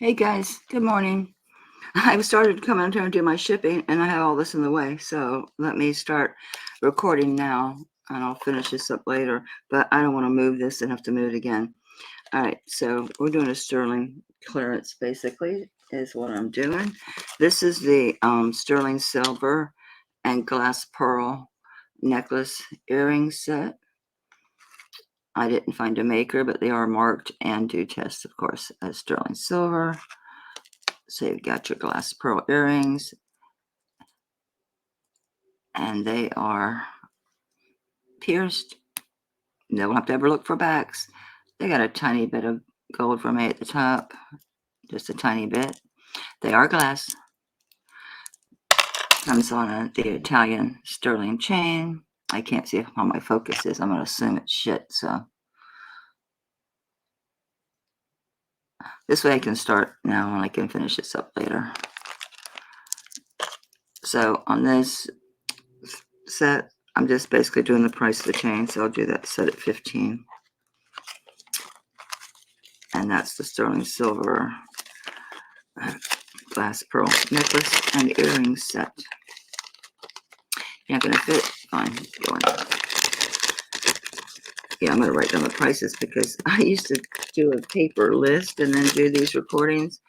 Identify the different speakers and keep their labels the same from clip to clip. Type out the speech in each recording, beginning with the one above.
Speaker 1: Hey guys, good morning. I've started coming here and do my shipping and I have all this in the way. So let me start recording now and I'll finish this up later. But I don't want to move this and have to move it again. All right, so we're doing a sterling clearance basically is what I'm doing. This is the sterling silver and glass pearl necklace earring set. I didn't find a maker, but they are marked and do test, of course, as sterling silver. So you've got your glass pearl earrings, and they are pierced. You don't have to ever look for backs. They got a tiny bit of gold for me at the top, just a tiny bit. They are glass. Comes on the Italian sterling chain. I can't see how my focus is. I'm going to assume it's shit, so. This way I can start now and I can finish this up later. So on this set, I'm just basically doing the price of the chain, so I'll do that set at 15. And that's the sterling silver glass pearl necklace and earring set. You're not going to fit. Fine, go in. Yeah, I'm going to write down the prices because I used to do a paper list and then do these recordings.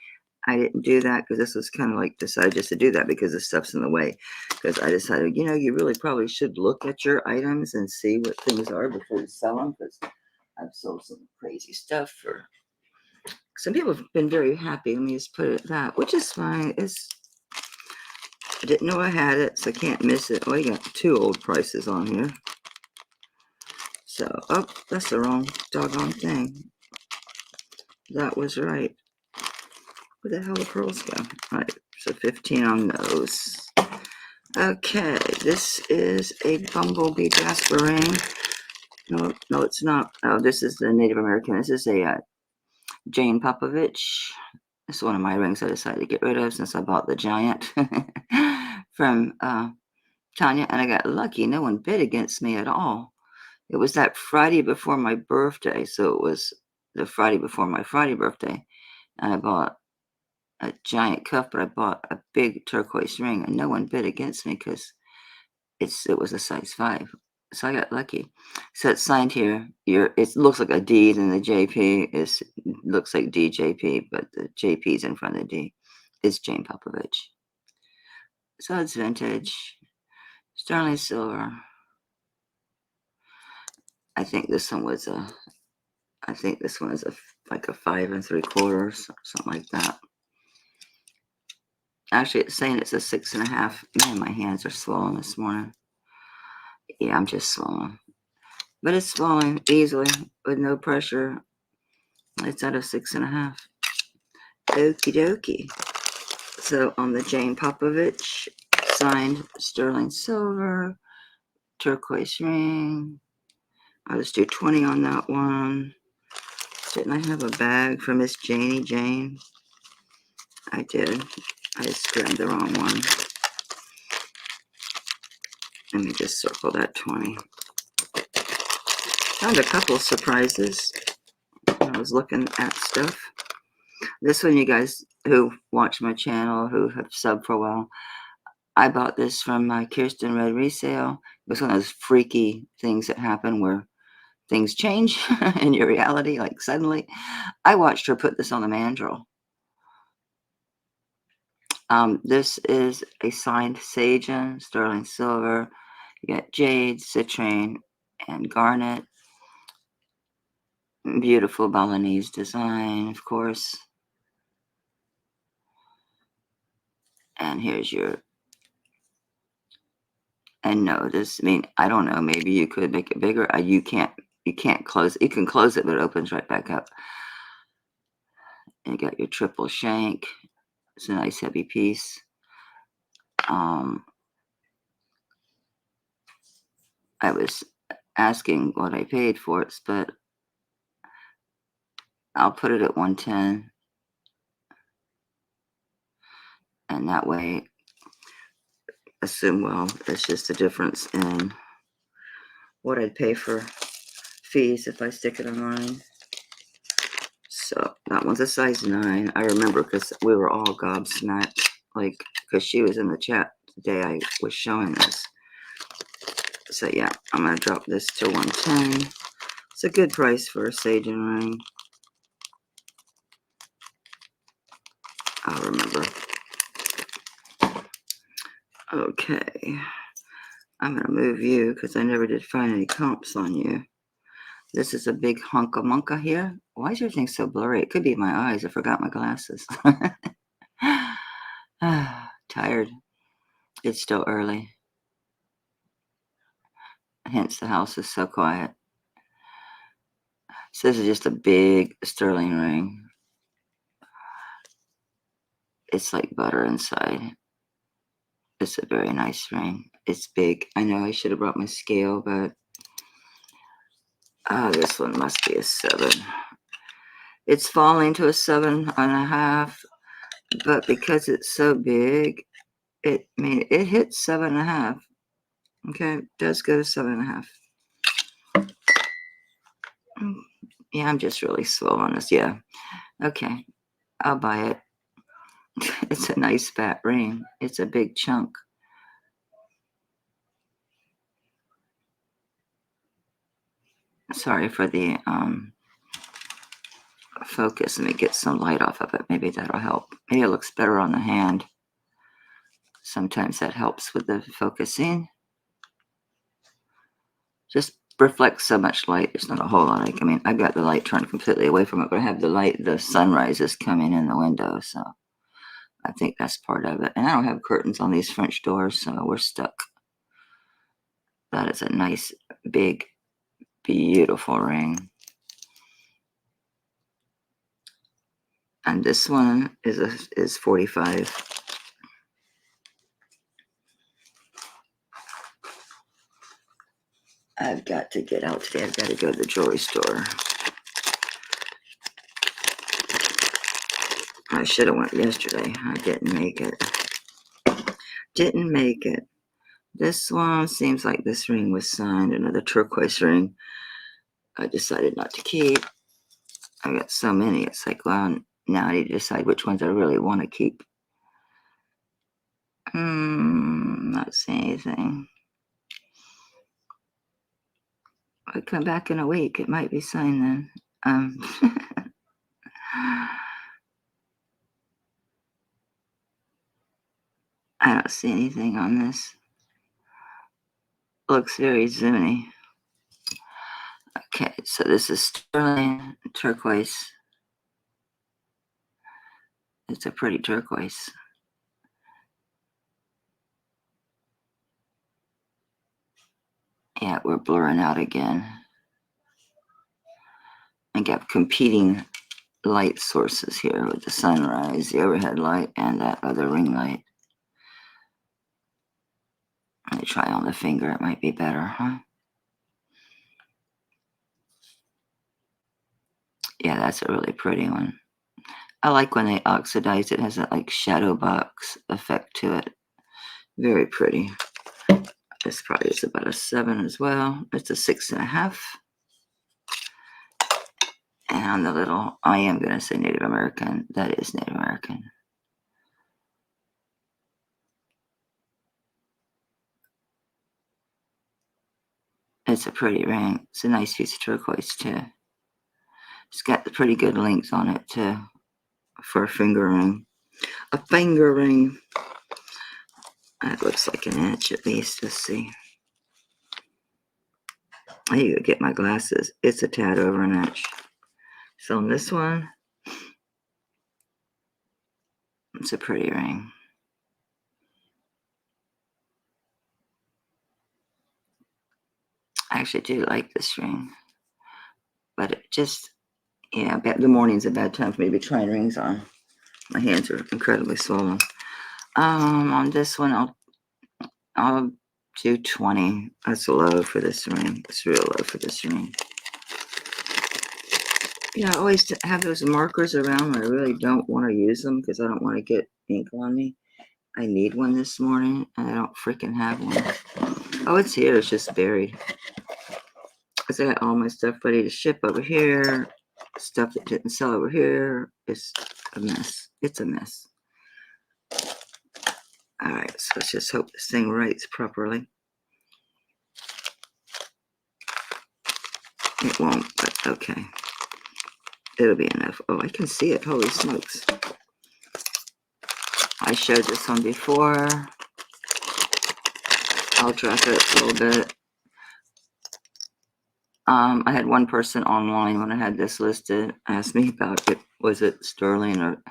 Speaker 1: I didn't do that because this was kind of like decided just to do that because the stuff's in the way. Because I decided, you really probably should look at your items and see what things are before you sell them. Because I've sold some crazy stuff for. Some people have been very happy. Let me just put it that, which is fine. I didn't know I had it, so I can't miss it. Oh, you got 2 old prices on here. So, oh, that's the wrong doggone thing. That was right. Where the hell the pearls go? All right, so 15 on those. Okay, this is a bumblebee jasper ring. No, it's not. Oh, this is the Native American. This is a Jane Popovich. This is one of my rings I decided to get rid of since I bought the giant from Tanya, and I got lucky. No one bid against me at all. It was that Friday before my birthday, so it was the Friday before my Friday birthday, and I bought a giant cuff, but I bought a big turquoise ring, and no one bid against me because it was a size 5. So I got lucky. So it's signed here. It looks like a D, and the JP looks like DJP, but the JP is in front of the D. It's Jane Popovich. So it's vintage, sterling silver. I think this one is like a 5 3/4, something like that. Actually, it's saying it's a 6.5. Man, my hands are swollen this morning. Yeah, I'm just swollen. But it's swelling easily with no pressure. It's at a 6.5. Okie dokie. So on the Jane Popovich, signed sterling silver, turquoise ring. I'll just do 20 on that one. Didn't I have a bag for Miss Jane? I did. I just grabbed the wrong one. Let me just circle that 20. Found a couple of surprises when I was looking at stuff. This one, you guys who watch my channel, who have subbed for a while, I bought this from my Kirsten Red resale. It was one of those freaky things that happen where things change in your reality, like suddenly. I watched her put this on the mandrel. This is a signed Sagen, sterling silver. You got jade, citrine, and garnet. Beautiful Balinese design, of course. And here's your. And no, I don't know. Maybe you could make it bigger. You can't close it. You can close it, but it opens right back up. And you got your triple shank. It's a nice heavy piece. I was asking what I paid for it, but I'll put it at 110. And that way, assume, well, it's just a difference in what I'd pay for fees if I stick it online. So that one's a size 9. I remember because we were all gobsmacked, like, because she was in the chat the day I was showing this. So yeah, I'm going to drop this to 110. It's a good price for a sage and ring. I'll remember. Okay. I'm going to move you because I never did find any comps on you. This is a big honka monka here. Why is your thing so blurry? It could be my eyes. I forgot my glasses. Tired. It's still early. Hence the house is so quiet. So this is just a big sterling ring. It's like butter inside. It's a very nice ring. It's big. I know I should have brought my scale, but this one must be a 7. It's falling to a 7.5, but because it's so big, it hits 7.5. Okay, it does go to 7.5. Yeah, I'm just really slow on this. Yeah. Okay, I'll buy it. It's a nice fat ring. It's a big chunk. Sorry for the focus. Let me get some light off of it. Maybe that'll help. Maybe it looks better on the hand. Sometimes that helps with the focusing. Just reflects so much light. There's not a whole lot. I mean, I've got the light turned completely away from it, but I have the sunrise is coming in the window, so I think that's part of it. And I don't have curtains on these French doors, so we're stuck. That is a nice, big, beautiful ring. And this one is 45. I've got to get out today. I've got to go to the jewelry store. I should have went yesterday. I didn't make it. Didn't make it. This one seems like this ring was signed. Another turquoise ring. I decided not to keep. I got so many. It's like, well, now I need to decide which ones I really want to keep. Not seeing anything. I'll come back in a week. It might be signed then. I don't see anything on this. Looks very zoomy. Okay, so this is sterling turquoise. It's a pretty turquoise. Yeah, we're blurring out again. I got competing light sources here with the sunrise, the overhead light, and that other ring light. Let me try on the finger. It might be better, huh? Yeah, that's a really pretty one. I like when they oxidize it. It has that like shadow box effect to it. Very pretty. This probably is about a 7 as well. It's a 6.5. And on the little, I am going to say Native American. That is Native American. It's a pretty ring. It's a nice piece of turquoise too. It's got the pretty good links on it too for a finger ring. A finger ring. That looks like an inch at least. Let's see. I need to get my glasses. It's a tad over an inch. So on this one, it's a pretty ring. I actually do like this ring. But it just, yeah, the morning's a bad time for me to be trying rings on. My hands are incredibly swollen. On this one, I'll do 20. That's low for this ring. It's real low for this ring. I always have those markers around when I really don't want to use them because I don't want to get ink on me. I need one this morning, and I don't freaking have one. Oh, it's here. It's just buried. Because I got all my stuff ready to ship over here. stuff that didn't sell over here. It's a mess. It's a mess. All right, so let's just hope this thing writes properly. It won't, but okay. It'll be enough. Oh, I can see it. Holy smokes. I showed this one before. I'll drop it a little bit. I had one person online when I had this listed ask me about it. Was it sterling or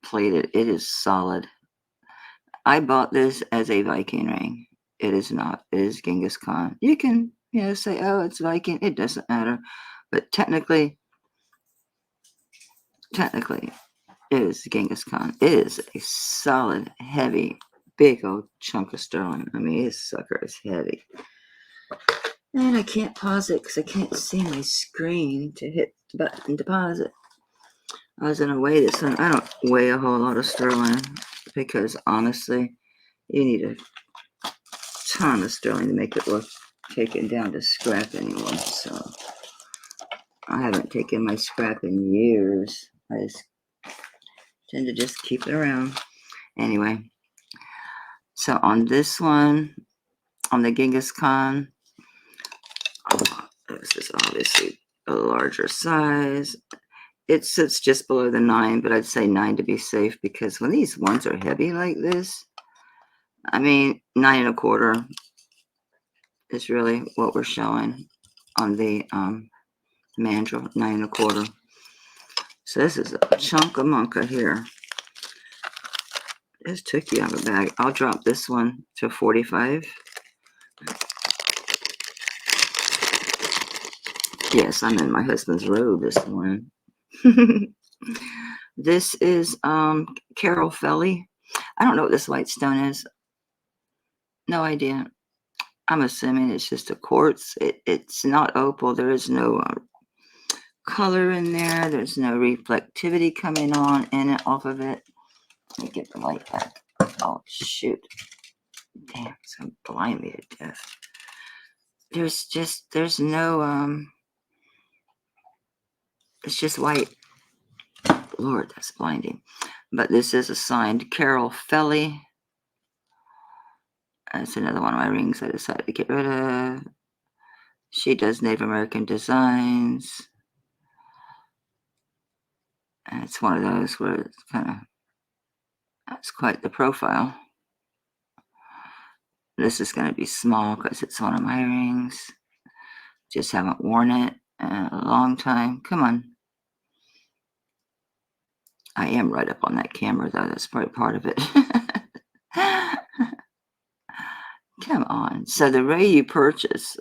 Speaker 1: plated? It is solid. I bought this as a Viking ring. It is not. It is Genghis Khan. You can, say, oh, it's Viking. It doesn't matter. But technically, it is Genghis Khan. It is a solid, heavy, big old chunk of sterling. I mean, this sucker is heavy. And I can't pause it because I can't see my screen to hit the button deposit. I was in a weigh this one. I don't weigh a whole lot of sterling because honestly, you need a ton of sterling to make it worth taking down to scrap anymore. So I haven't taken my scrap in years. I just tend to just keep it around. Anyway, so on this one, on the Genghis Khan, this is obviously a larger size. It sits just below the 9, but I'd say 9 to be safe because when these ones are heavy like this, I mean, 9 1/4 is really what we're showing on the mandrel, 9 1/4. So this is a chunk of monka here. This took you out of a bag. I'll drop this one to 45. Yes, I'm in my husband's robe this morning. This is Carol Felly. I don't know what this white stone is. No idea. I'm assuming it's just a quartz. It's not opal. There is no color in there. There's no reflectivity coming on in it off of it. Let me get the light back. Oh, shoot. Damn, it's going to blind me to death. There's no, it's just white. Lord, that's blinding. But this is a signed Carol Felly. That's another one of my rings I decided to get rid of. She does Native American designs. And it's one of those where it's that's quite the profile. This is going to be small because it's one of my rings. Just haven't worn it in a long time. Come on. I am right up on that camera, though. That's probably part of it. Come on. So the way you purchase,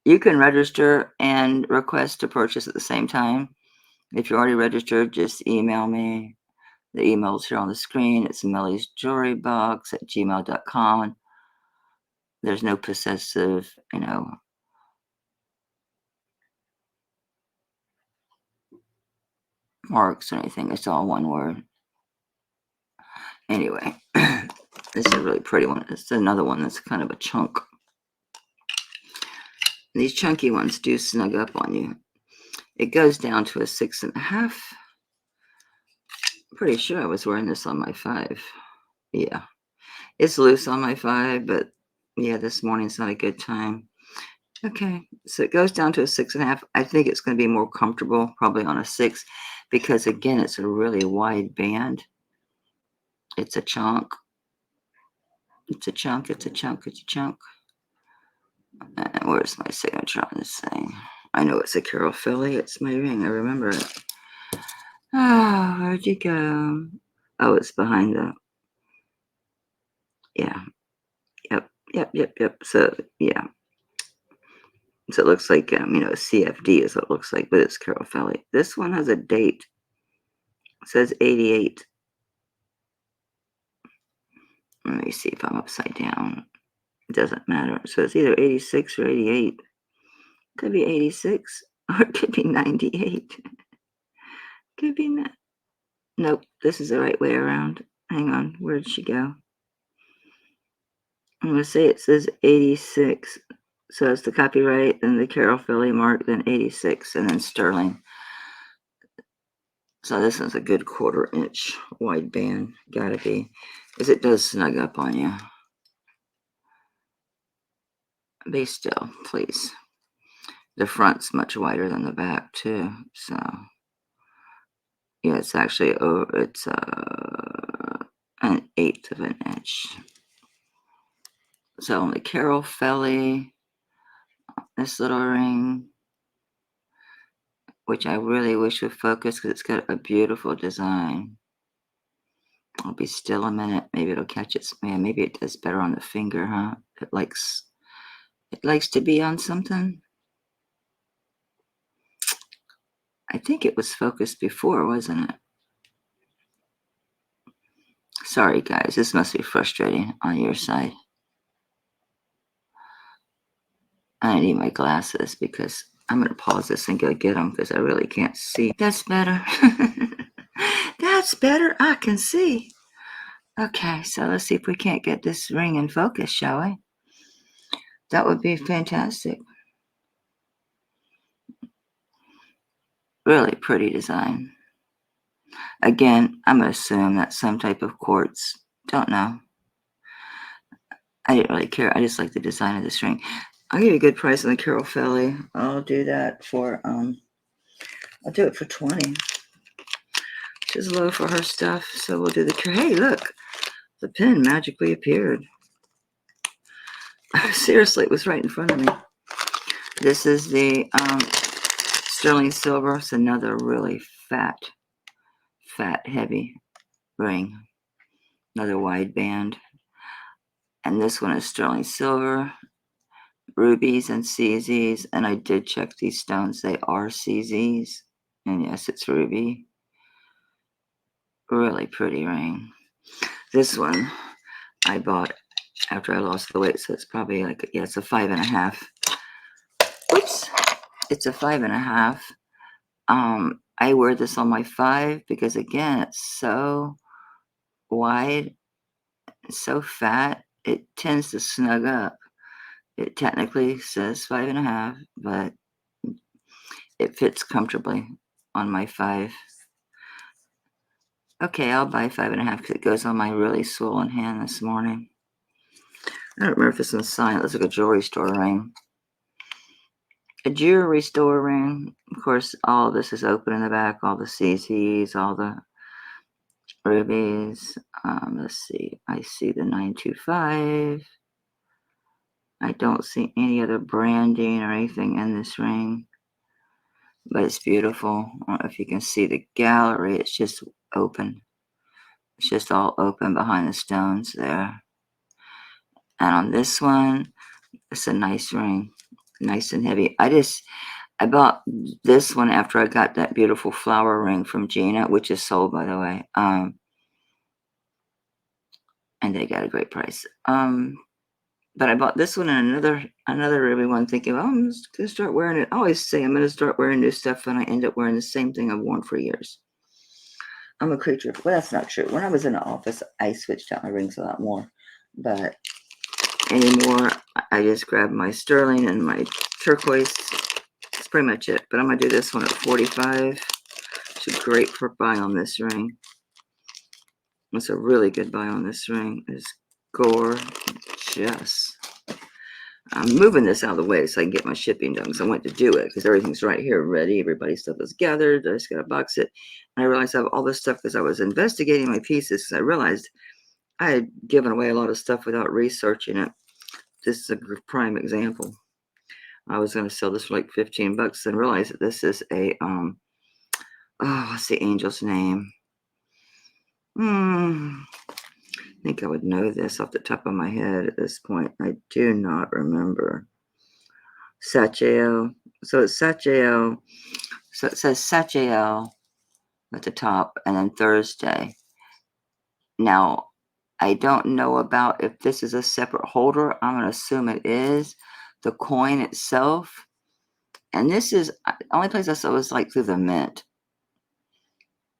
Speaker 1: you can register and request to purchase at the same time. If you're already registered, just email me. The email's here on the screen. It's milliesjewelrybox@gmail.com. There's no possessive, marks or anything. It's all one word. Anyway, this is a really pretty one. It's another one that's kind of a chunk. These chunky ones do snug up on you. It goes down to a 6.5. Pretty sure I was wearing this on my 5. Yeah, it's loose on my 5, but yeah, this morning's not a good time. Okay, so it goes down to a 6.5. I think it's going to be more comfortable probably on a 6 because again, it's a really wide band. It's a chunk. It's a chunk. It's a chunk. It's a chunk. And where's my signature on this thing? I know it's a Carol Philly. It's my ring. I remember it. Oh, where'd you go? Oh, it's behind the. Yeah. Yep. So, yeah. So it looks like, CFD is what it looks like, but it's Carol Philly. This one has a date. It says 88. Let me see if I'm upside down. It doesn't matter. So it's either 86 or 88. Could be 86 or it could be 98. Could be not. Nope, this is the right way around. Hang on, where did she go? I'm going to say it says 86. So it's the copyright, then the Carol Philly mark, then 86, and then sterling. So this is a good 1/4 inch wide band. Gotta be. Because it does snug up on you. Be still, please. The front's much wider than the back too. So yeah, it's actually it's an 1/8 of an inch. So the Carol Felly, this little ring, which I really wish would focus because it's got a beautiful design. I'll be still a minute. Maybe it'll catch its man. Maybe it does better on the finger, huh? It likes to be on something. I think it was focused before, wasn't it? Sorry guys, this must be frustrating on your side. I need my glasses because I'm going to pause this and go get them because I really can't see. That's better. That's better. I can see. Okay, so let's see if we can't get this ring in focus, shall we? That would be fantastic. Really pretty design. Again, I'm going to assume that's some type of quartz. Don't know. I didn't really care. I just like the design of this ring. I'll give you a good price on the Carol Felly. I'll do that for, I'll do it for 20. She's low for her stuff, so we'll do the, hey, look, the pin magically appeared. Seriously, it was right in front of me. This is the sterling silver. It's another really fat, heavy ring. Another wide band. And this one is sterling silver, rubies and CZs. And I did check these stones. They are CZs. And yes, it's ruby. Really pretty ring. This one I bought after I lost the weight. So it's probably like, yeah, it's a 5.5. Oops. It's a 5.5. I wear this on my 5 because again, it's so wide, it's so fat, it tends to snug up. It technically says 5.5, but it fits comfortably on my 5. Okay, I'll buy 5.5 because it goes on my really swollen hand this morning. I don't remember if this one's signed. It looks like a jewelry store ring. A jewelry store ring. Of course, all of this is open in the back. All the CCs, all the rubies. Let's see. I see the 925. I don't see any other branding or anything in this ring, but it's beautiful. I don't know if you can see the gallery. It's just open. It's just all open behind the stones there. And on this one, it's a nice ring, nice and heavy. I bought this one after I got that beautiful flower ring from Gina, which is sold, by the way. And they got a great price. But I bought this one and another ruby one, thinking, well, I'm just gonna start wearing it. I always say I'm gonna start wearing new stuff, and I end up wearing the same thing I've worn for years. I'm a creature. Well, that's not true. When I was in the office, I switched out my rings a lot more, but anymore, I just grab my sterling and my turquoise. That's pretty much it. But I'm gonna do this one at 45. It's a great buy on this ring. It's a really good buy on this ring. It's gorgeous. I'm moving this out of the way so I can get my shipping done because I went to do it because everything's right here ready. Everybody's stuff is gathered. I just got to box it. And I realized I have all this stuff because I was investigating my pieces because I realized I had given away a lot of stuff without researching it. This is a prime example. I was going to sell this for like $15 and realized that this is a, what's the angel's name? I think I would know this off the top of my head at this point. I do not remember. Sachiel. So it's Sachiel. So it says Sachiel at the top and then Thursday. Now, I don't know about if this is a separate holder. I'm going to assume it is. The coin itself. And this is the only place I saw was like through the mint.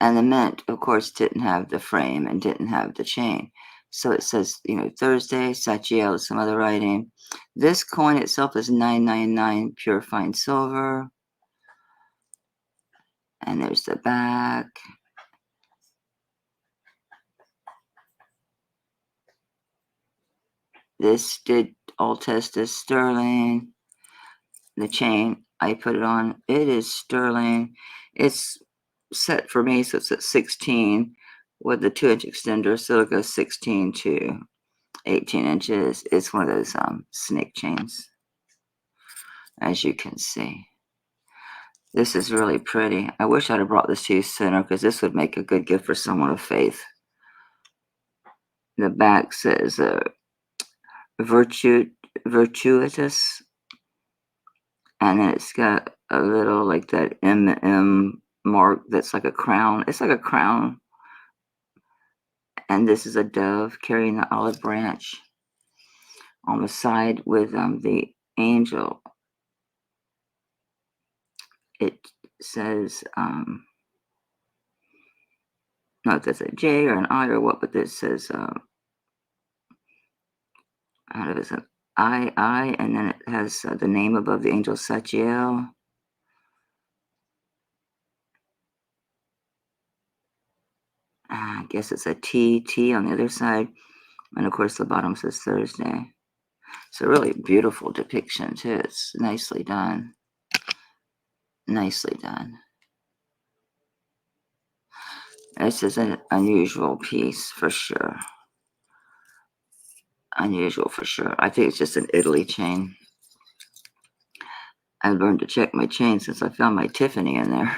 Speaker 1: And the mint, of course, didn't have the frame and didn't have the chain. So it says, Thursday, Sachiel, some other writing. This coin itself is 999 pure fine silver. And there's the back. This did all test as sterling. The chain, I put it on. It is sterling. It's set for me, so it's at 16 with the 2-inch extender, so it goes 16 to 18 inches. It's one of those snake chains, as you can see. This is really pretty. I wish I'd have brought this to you sooner because this would make a good gift for someone of faith. The back says virtuitous, and then it's got a little like that mark that's like a crown. It's like a crown. And this is a dove carrying the olive branch on the side with the angel. It says, not if that's a J or an I or what, but this says, out of it's an I, and then it has the name above the angel, Sachiel. I guess it's a T on the other side. And of course, the bottom says Thursday. It's a really beautiful depiction, too. It's nicely done. Nicely done. This is an unusual piece for sure. Unusual for sure. I think it's just an Italy chain. I've learned to check my chain since I found my Tiffany in there.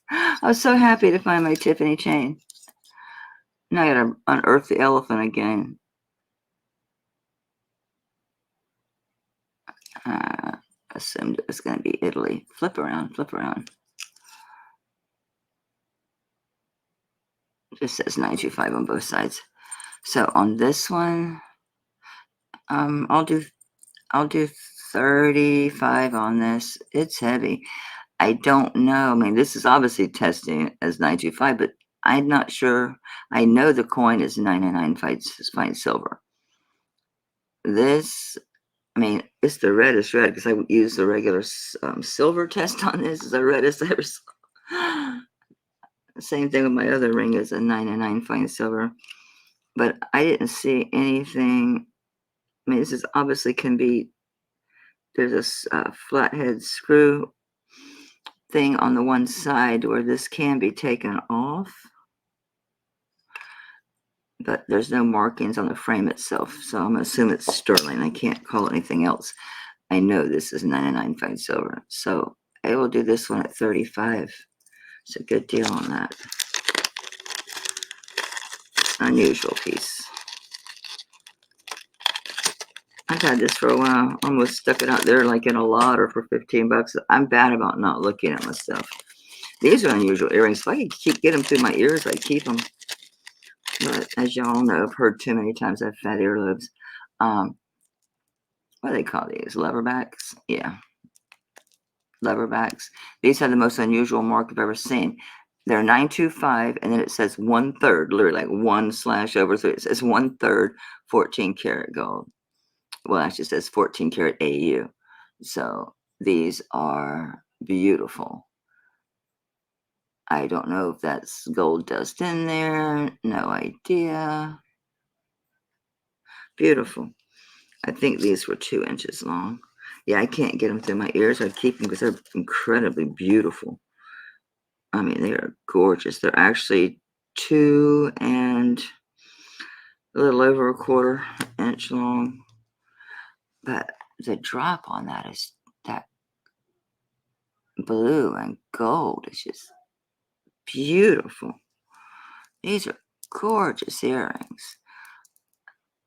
Speaker 1: I was so happy to find my Tiffany chain. Now I gotta unearth the elephant again. Assumed it was gonna be Italy. Flip around, flip around. It just says 925 on both sides. So on this one, I'll do 35 on this. It's heavy. I don't know. I mean, this is obviously testing as 925, but I'm not sure. I know the coin is 99 fine silver. This, I mean, it's the reddest red because I would use the regular silver test on this. It's the reddest I ever saw. Same thing with my other ring is a 99 fine silver. But I didn't see anything. I mean, this is obviously can be, there's a flathead screw thing on the one side where this can be taken off. But there's no markings on the frame itself, so I'm going to assume it's sterling. I can't call it anything else. I know this is 99 fine silver, so I will do this one at 35. It's a good deal on that. Unusual piece. I've had this for a while. Almost stuck it out there like in a lot or for 15 bucks. I'm bad about not looking at my stuff. These are unusual earrings. If I could get them through my ears, I'd keep them. But as y'all know, I've heard too many times I've had earlobes. What do they call these? Leverbacks? Yeah. Leverbacks. These have the most unusual mark I've ever seen. They're 925, and then it says 1/3, literally like 1/over 3. It says 1/3 14 karat gold. Well, actually, it says 14 karat AU. So these are beautiful. I don't know if that's gold dust in there. No idea. Beautiful. I think these were 2 inches long. Yeah, I can't get them through my ears. I keep them because they're incredibly beautiful. I mean, they are gorgeous. They're actually 2 and a little over 1/4 inch long. But the drop on that is that blue and gold is just beautiful. These are gorgeous earrings.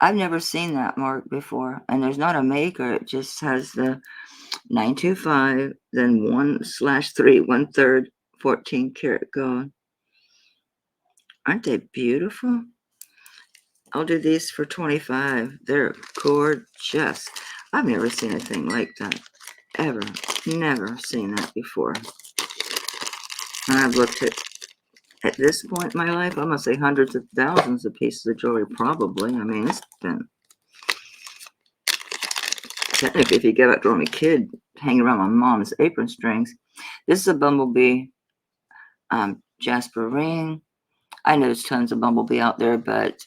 Speaker 1: I've never seen that mark before, and there's not a maker. It just has the 925, then 1/3, 1/3, 14 karat gold. Aren't they beautiful? I'll do these for 25. They're gorgeous. I've never seen a thing like that. Ever. Never seen that before. And I've looked at this point in my life, I'm going to say hundreds of thousands of pieces of jewelry, probably. I mean, it's been, technically, if you go back to when a kid, hanging around my mom's apron strings. This is a bumblebee Jasper ring. I know there's tons of bumblebee out there, but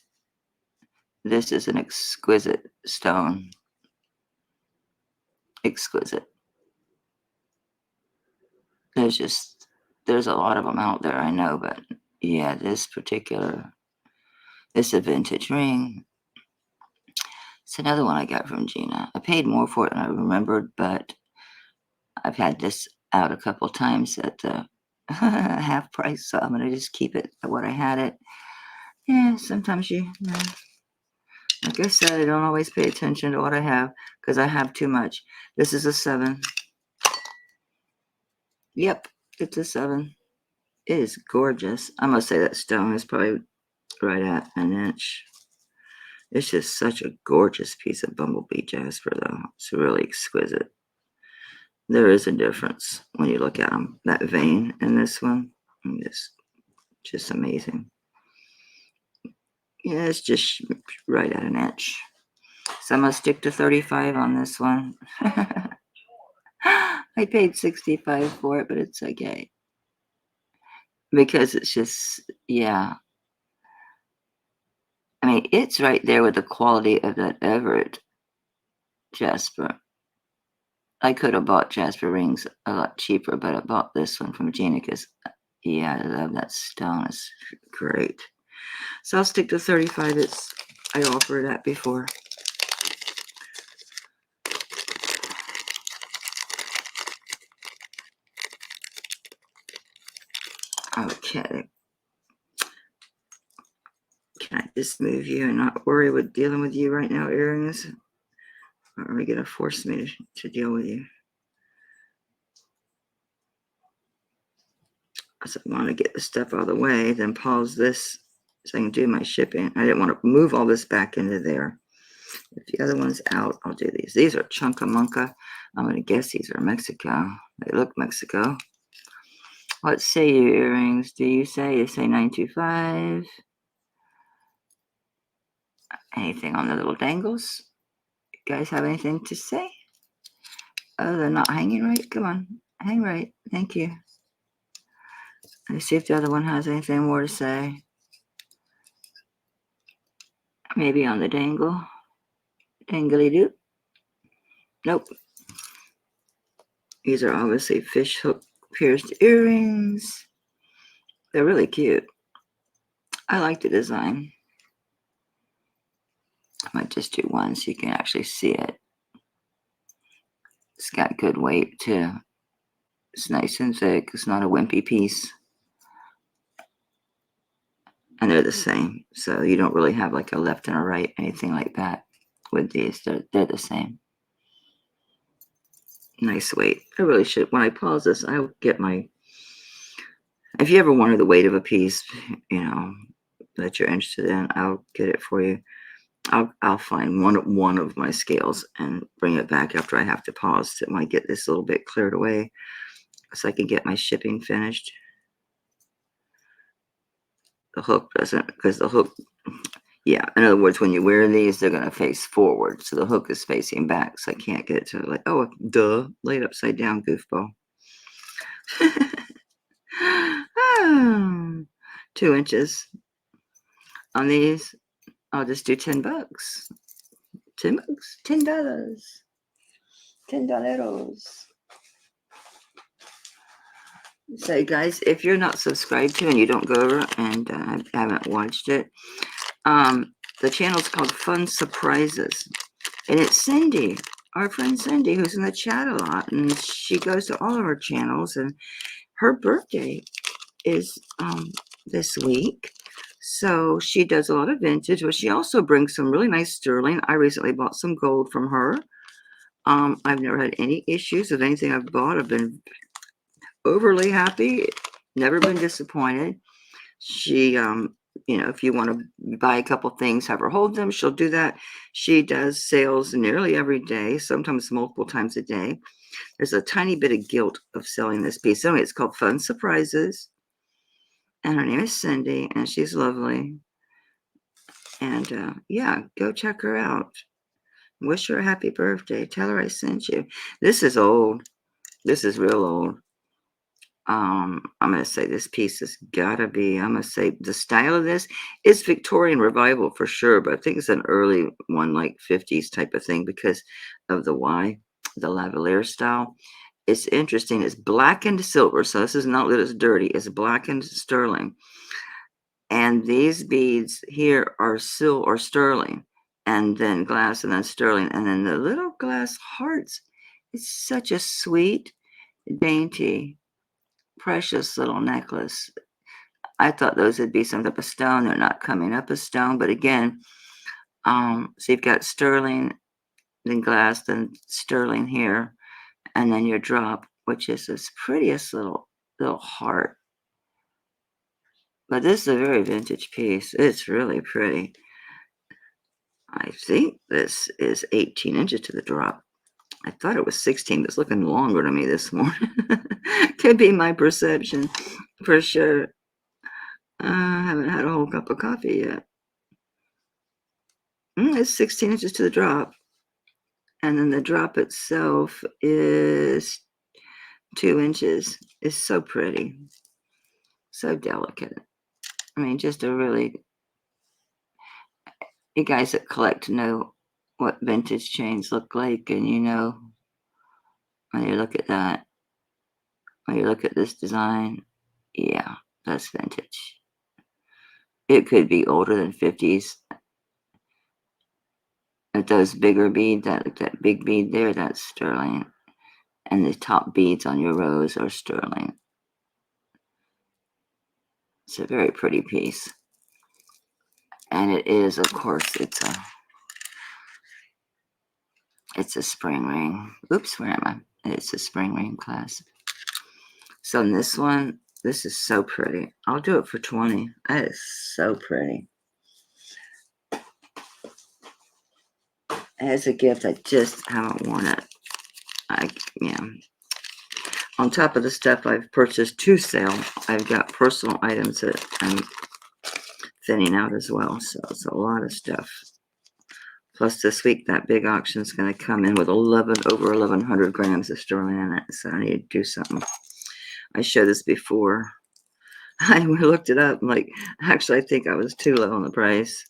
Speaker 1: This is an exquisite stone. Exquisite. There's a lot of them out there, I know, but yeah, this is a vintage ring. It's another one I got from Gina. I paid more for it than I remembered, but I've had this out a couple times at the half price, so I'm gonna just keep it at what I had it. Yeah, sometimes like I said, I don't always pay attention to what I have because I have too much. This is a 7. Yep, it's a 7. It is gorgeous. I must say that stone is probably right at an inch. It's just such a gorgeous piece of bumblebee jasper, though. It's really exquisite. There is a difference when you look at them. That vein in this one is just amazing. Yeah, it's just right at an inch. So I'm going to stick to 35 on this one. I paid 65 for it, but it's okay. Because it's just, yeah. I mean, it's right there with the quality of that Everett jasper. I could have bought jasper rings a lot cheaper, but I bought this one from Gina because, yeah, I love that stone. It's great. So I'll stick to 35. I offered that before. Okay. Can I just move you and not worry with dealing with you right now, earrings? Or are we going to force me to deal with you? I want to get the stuff out of the way, then pause this so I can do my shipping. I didn't want to move all this back into there. If the other one's out, I'll do these. These are Chuncamunca. I'm going to guess these are Mexico. They look Mexico. What say your earrings? Do you say? You say 925. Anything on the little dangles? You guys have anything to say? Oh, they're not hanging right? Come on. Hang right. Thank you. Let's see if the other one has anything more to say. Maybe on the dangle. Dangly-doo. Nope. These are obviously fish hook pierced earrings. They're really cute. I like the design. I might just do one so you can actually see it. It's got good weight too. It's nice and thick. It's not a wimpy piece. And they're the same. So you don't really have like a left and a right, anything like that with these. They're the same. Nice weight. I really should. When I pause this, I'll get my... If you ever wanted the weight of a piece, that you're interested in, I'll get it for you. I'll find one of my scales and bring it back after I have to pause. It might get this a little bit cleared away so I can get my shipping finished. The hook doesn't, because the hook, yeah, in other words, when you wear these, they're going to face forward. So the hook is facing back. So I can't get it to like, oh, duh, lay it upside down, goofball. 2 inches on these. I'll just do $10. $10. $10. So, guys, if you're not subscribed to and you don't go over and haven't watched it, the channel's called Fun Surprises. And it's Cindy, our friend Cindy, who's in the chat a lot. And she goes to all of our channels. And her birthday is this week. So she does a lot of vintage, but she also brings some really nice sterling. I recently bought some gold from her. I've never had any issues with anything I've bought. I've been overly happy, never been disappointed. She, if you want to buy a couple things, have her hold them, she'll do that. She does sales nearly every day, sometimes multiple times a day. There's a tiny bit of guilt of selling this piece. Anyway, it's called Fun Surprises. And her name is Cindy, and she's lovely. And yeah, go check her out. Wish her a happy birthday. Tell her I sent you. This is old. This is real old. I'm gonna say this piece has gotta be, I'm gonna say the style of this is Victorian Revival for sure, but I think it's an early one, like 50s type of thing because of the Y, the lavalier style. It's interesting. It's black and silver, so this is not that it's dirty. It's black and sterling. And these beads here are sil or sterling, and then glass and then sterling, and then the little glass hearts. It's such a sweet, dainty, precious little necklace. I thought those would be some type of stone. They're not coming up as stone, but again, so you've got sterling, then glass, then sterling here, and then your drop, which is this prettiest little heart. But this is a very vintage piece. It's really pretty. I think this is 18 inches to the drop. I thought it was 16, but it's looking longer to me this morning. Could be my perception for sure. I haven't had a whole cup of coffee yet. It's 16 inches to the drop. And then the drop itself is 2 inches. It's so pretty, so delicate. I mean, just a really, you guys that collect know what vintage chains look like, and you know, when you look at that, when you look at this design, yeah, that's vintage. It could be older than 50s. But those bigger beads, that big bead there, that's sterling. And the top beads on your rose are sterling. It's a very pretty piece. And it is, of course, it's a spring ring. Oops, where am I? It's a spring ring clasp. So in this one, this is so pretty. I'll do it for 20. That is so pretty. As a gift, I just haven't worn it. Yeah. On top of the stuff I've purchased to sell, I've got personal items that I'm thinning out as well. So it's a lot of stuff. Plus, this week that big auction is going to come in with over 1,100 grams of sterling in it. So I need to do something. I showed this before. I looked it up. I'm like, actually, I think I was too low on the price.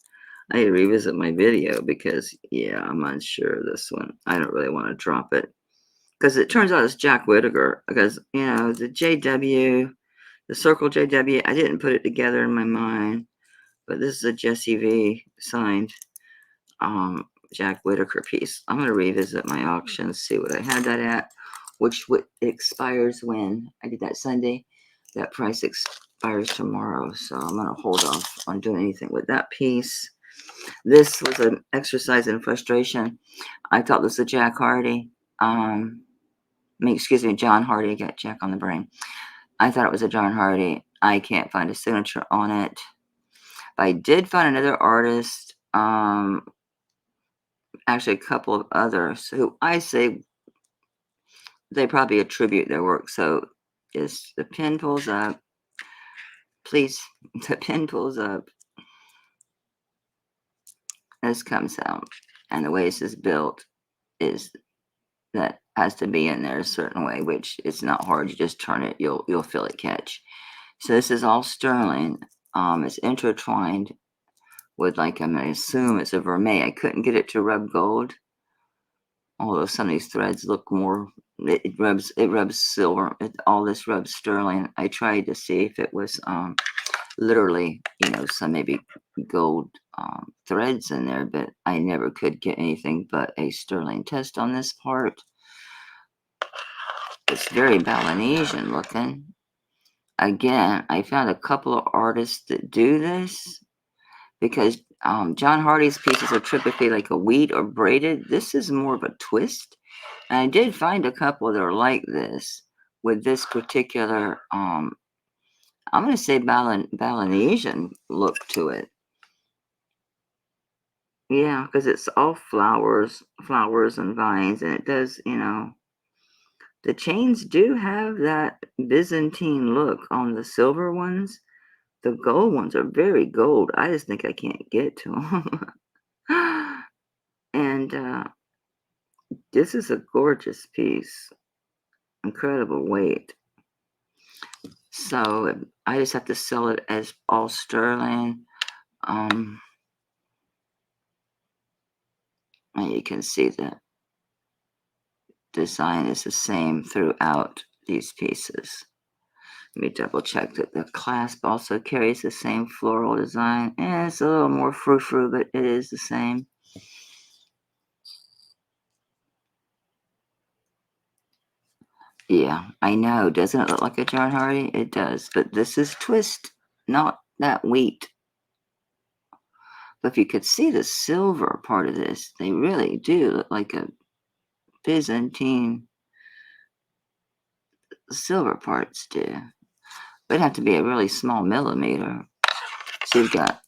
Speaker 1: I need to revisit my video because, yeah, I'm unsure of this one. I don't really want to drop it because it turns out it's Jack Whittaker. Because, you know, the JW, the Circle JW, I didn't put it together in my mind, but this is a Jesse V signed Jack Whittaker piece. I'm going to revisit my auction, see what I had that at, which expires when I did that Sunday. That price expires tomorrow, so I'm going to hold off on doing anything with that piece. This was an exercise in frustration. I thought this was a Jack Hardy. Excuse me, John Hardy. I got Jack on the brain. I thought it was a John Hardy. I can't find a signature on it. But I did find another artist, actually a couple of others who I say they probably attribute their work. So is the pin pulls up, please, the pin pulls up, this comes out. And the way this is built is that has to be in there a certain way, which it's not hard. You just turn it, you'll feel it catch. So this is all sterling. It's intertwined with, like, I'm gonna assume it's a vermeil. I couldn't get it to rub gold, although some of these threads look more. It rubs silver. All this rubs sterling. I tried to see if it was literally, you know, some maybe gold threads in there, but I never could get anything but a sterling test on this part. It's very Balinesian looking. Again, I found a couple of artists that do this because John Hardy's pieces are typically like a wheat or braided. This is more of a twist. And I did find a couple that are like this with this particular, I'm going to say Balinesian look to it. Yeah, because it's all flowers and vines, and it does, you know, the chains do have that Byzantine look on the silver ones. The gold ones are very gold. I just think I can't get to them. And this is a gorgeous piece. Incredible weight. So I just have to sell it as all sterling. And you can see the design is the same throughout these pieces. Let me double check that the clasp also carries the same floral design. And it's a little more frou-frou, but it is the same. Yeah, I know. Doesn't it look like a John Hardy? It does. But this is twist, not that wheat. But if you could see the silver part of this, they really do look like a Byzantine. The silver parts do. But it'd have to be a really small millimeter. So you've got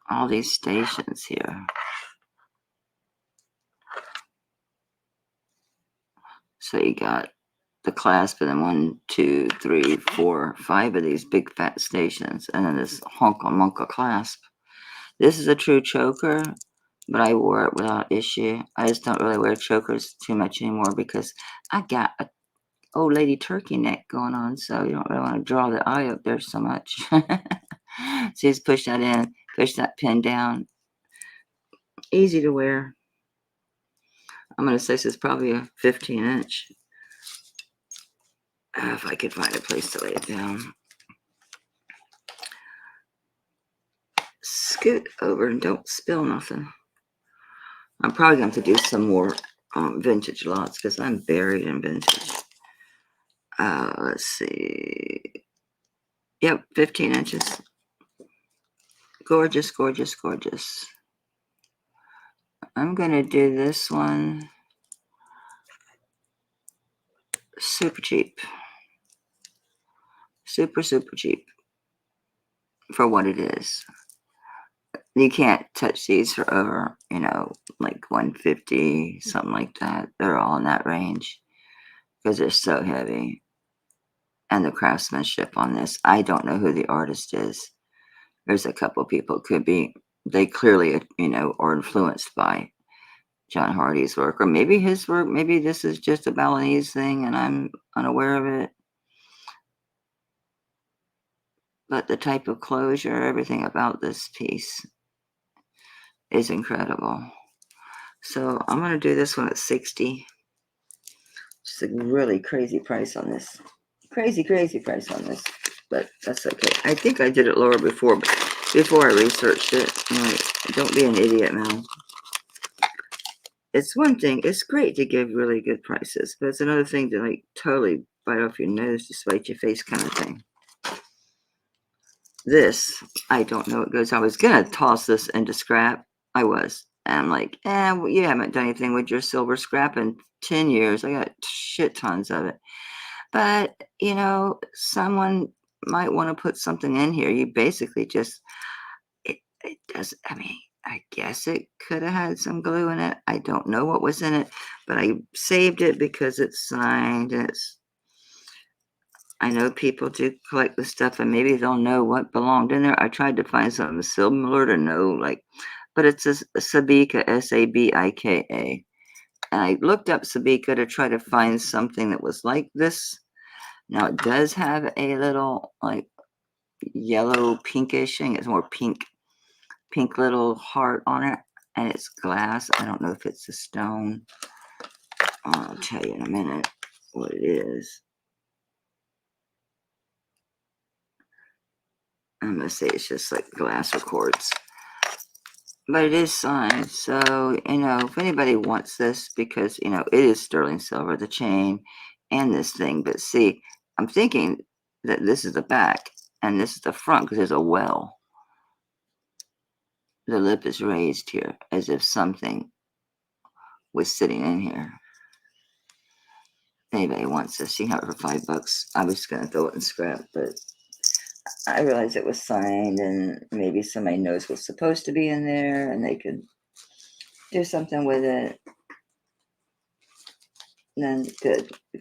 Speaker 1: all these stations here. So you got the clasp and then 1, 2, 3, 4, 5 of these big fat stations, and then this honka monka clasp. This is a true choker, but I wore it without issue. I just don't really wear chokers too much anymore because I got a old lady turkey neck going on, so you don't really want to draw the eye up there so much. So just push that in, push that pin down. Easy to wear. I'm going to say this is probably a 15-inch. If I could find a place to lay it down. Scoot over and don't spill nothing. I'm probably going to have to do some more vintage lots because I'm buried in vintage. Let's see. Yep, 15 inches. Gorgeous, gorgeous, gorgeous. I'm going to do this one super cheap. Super, super cheap for what it is. You can't touch these for over, like 150, something like that. They're all in that range because they're so heavy. And the craftsmanship on this, I don't know who the artist is. There's a couple people, could be, they clearly, are influenced by John Hardy's work, or maybe his work. Maybe this is just a Balinese thing and I'm unaware of it. But the type of closure, everything about this piece is incredible. So I'm going to do this one at 60. Just a really crazy price on this. Crazy, crazy price on this. But that's okay. I think I did it lower before I researched it. Like, don't be an idiot, man. It's one thing. It's great to give really good prices, but it's another thing to like totally bite off your nose to spite your face kind of thing. This, I don't know what goes. I was going to toss this into scrap. I was. And I'm like, well, you haven't done anything with your silver scrap in 10 years. I got shit tons of it. But, someone might want to put something in here. You basically just, it does, I mean, I guess it could have had some glue in it. I don't know what was in it, but I saved it because it's signed and I know people do collect the stuff and maybe they'll know what belonged in there. I tried to find something similar to know, but it's a Sabika, Sabika. And I looked up Sabika to try to find something that was like this. Now it does have a little yellow pinkish thing. It's more pink little heart on it, and it's glass. I don't know if it's a stone. I'll tell you in a minute what it is. I'm gonna say it's just like glass or quartz, but it is signed. So if anybody wants this, because it is sterling silver, the chain and this thing. But see, I'm thinking that this is the back and this is the front because there's a well. The lip is raised here as if something was sitting in here. If anybody wants this, you can have it for $5. I was going to throw it in scrap, but I realized it was signed and maybe somebody knows what's supposed to be in there and they could do something with it. Then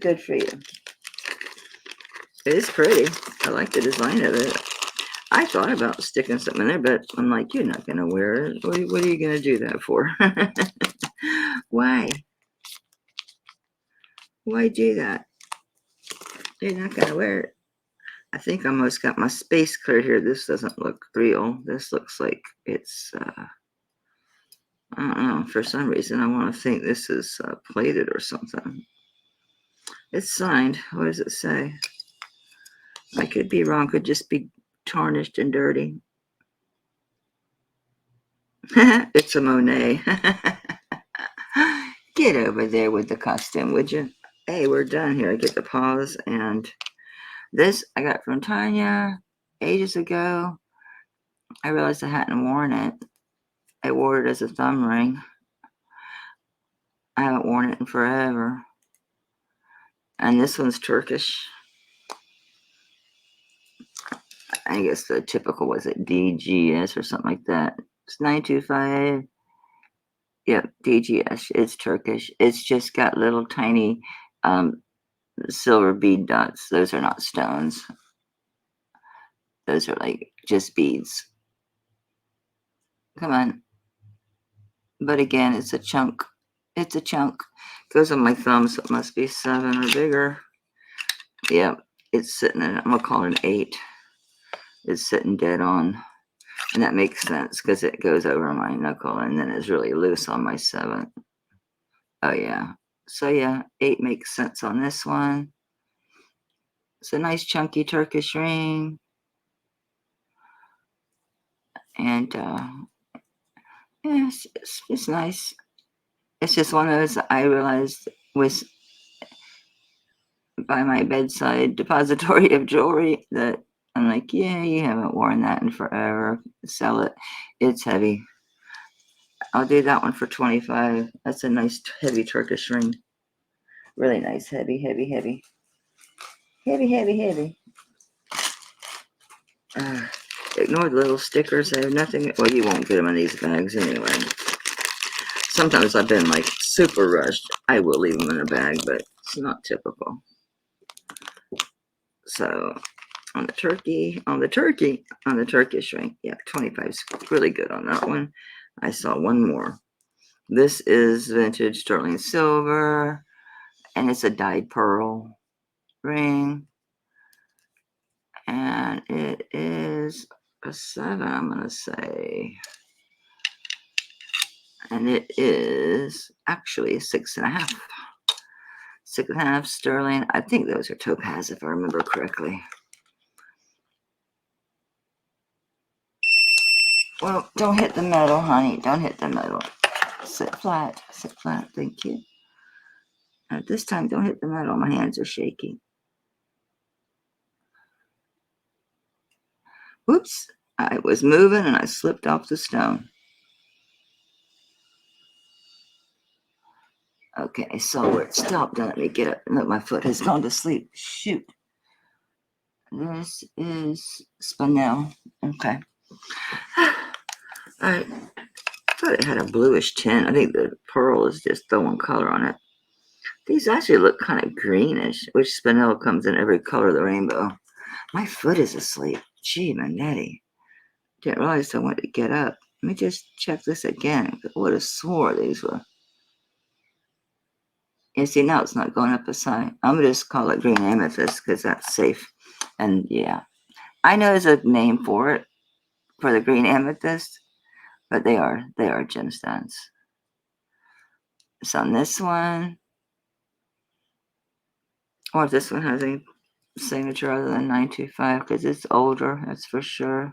Speaker 1: good for you. It is pretty. I like the design of it. I thought about sticking something in there, but I'm like, you're not going to wear it. What are you going to do that for? Why? Why do that? You're not gonna wear it. I think I almost got my space cleared here. This doesn't look real. This looks like it's, I don't know. For some reason, I want to think this is plated or something. It's signed. What does it say? I could be wrong. Could just be tarnished and dirty. It's a Monet. Get over there with the costume, would you? Hey, we're done here. I get to pause. And this I got from Tanya ages ago. I realized I hadn't worn it. I wore it as a thumb ring. I haven't worn it in forever. And this one's Turkish. I guess the typical was it DGS or something like that. It's 925. Yep, DGS. It's Turkish. It's just got little tiny silver bead dots. Those are not stones. Those are like just beads. Come on. But again, it's a chunk. It's a chunk. Goes on my thumb, so it must be 7 or bigger. Yep, it's sitting at, I'm going to call it an 8. It's sitting dead on. And that makes sense because it goes over my knuckle and then it's really loose on my 7. Oh, yeah. So, yeah, 8 makes sense on this one. It's a nice chunky Turkish ring. And, yeah, it's nice. It's just one of those I realized was by my bedside depository of jewelry that I'm like, yeah, you haven't worn that in forever. Sell it. It's heavy. I'll do that one for 25. That's a nice heavy Turkish ring. Really nice, heavy, heavy, heavy. Heavy, heavy, heavy. Ignore the little stickers. They have nothing. Well, you won't get them in these bags anyway. Sometimes I've been like super rushed. I will leave them in a bag, but it's not typical. So on the Turkish ring, yeah, 25 is really good on that one. I saw one more. This is vintage sterling silver, and it's a dyed pearl ring, and it is a 7, I'm gonna say, and it is actually 6.5. 6.5 sterling. I think those are topaz if I remember correctly. Well, don't hit the metal, honey. Don't hit the metal. Sit flat. Sit flat. Thank you. At this time, don't hit the metal. My hands are shaking. Whoops. I was moving and I slipped off the stone. Okay, so where it stopped. Let me get up. Look, my foot has gone to sleep. Shoot. This is spinel. Okay. All right. I thought it had a bluish tint. I think the pearl is just throwing color on it. These actually look kind of greenish, which spinel comes in every color of the rainbow. My foot is asleep. Gee, Manetti. Didn't realize I wanted to get up. Let me just check this again. I would have swore these were. You see, now it's not going up a side. I'm going to just call it green amethyst because that's safe. And yeah, I know there's a name for it, for the green amethyst, but they are gemstones. So on this one, or if this one has any signature other than 925 because it's older, that's for sure.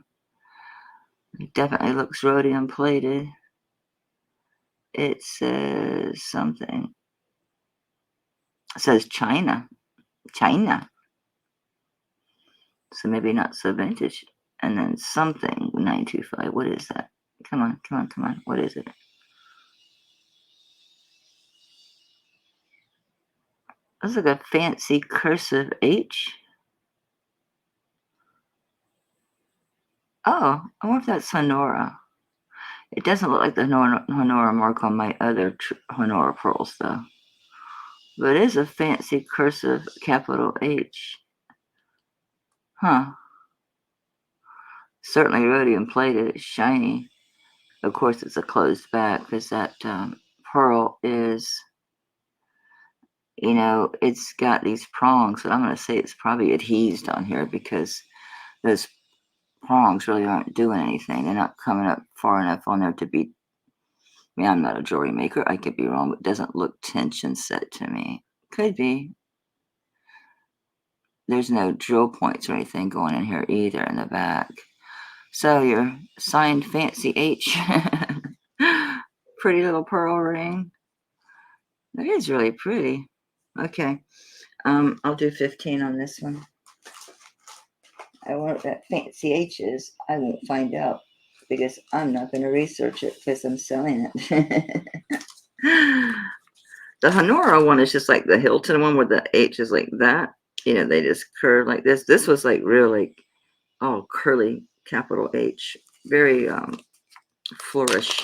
Speaker 1: It definitely looks rhodium plated. It says something. It says China. China. So maybe not so vintage. And then something 925. What is that? Come on, come on, come on. What is it? Looks like a fancy cursive H. Oh, I wonder if that's Honora. It doesn't look like the Honora mark on my other Honora pearls, though. But it is a fancy cursive capital H. Huh. Certainly rhodium plated. It's shiny. Of course, it's a closed back because that pearl is You know, it's got these prongs, and I'm going to say it's probably adhesed on here because those prongs really aren't doing anything. They're not coming up far enough on there to be. I mean, I'm not a jewelry maker. I could be wrong, but it doesn't look tension set to me. Could be. There's no drill points or anything going in here either in the back. So your signed fancy H. Pretty little pearl ring. That is really pretty. Okay. I'll do 15 on this one. I wonder what that fancy H is. I won't find out because I'm not going to research it because I'm selling it. The Honora one is just like the Hilton one where the H is like that. You know, they just curve like this. This was like really all curly capital H. Very flourish.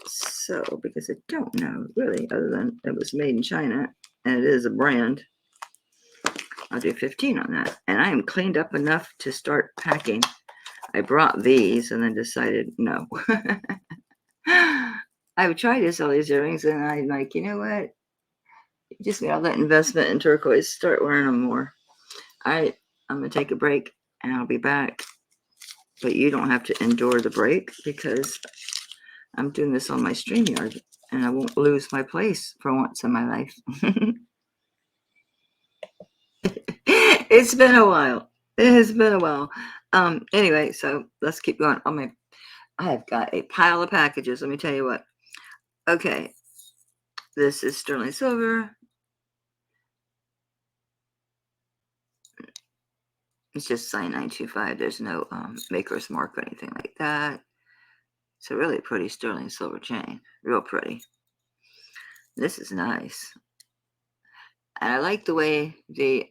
Speaker 1: So, because I don't know really, other than it was made in China and it is a brand, I'll do 15 on that. And I am cleaned up enough to start packing. I brought these and then decided no. I've tried to sell these earrings and I'm like, you know what? You just made all that investment in turquoise. Start wearing them more. All right, I'm going to take a break and I'll be back. But you don't have to endure the break because I'm doing this on my StreamYard and I won't lose my place for once in my life. It's been a while. It has been a while. Anyway, so let's keep going. I've got a pile of packages. Let me tell you what. Okay, this is sterling silver. It's just signed 925. There's no maker's mark or anything like that. It's a really pretty sterling silver chain. Real pretty. This is nice. And I like the way the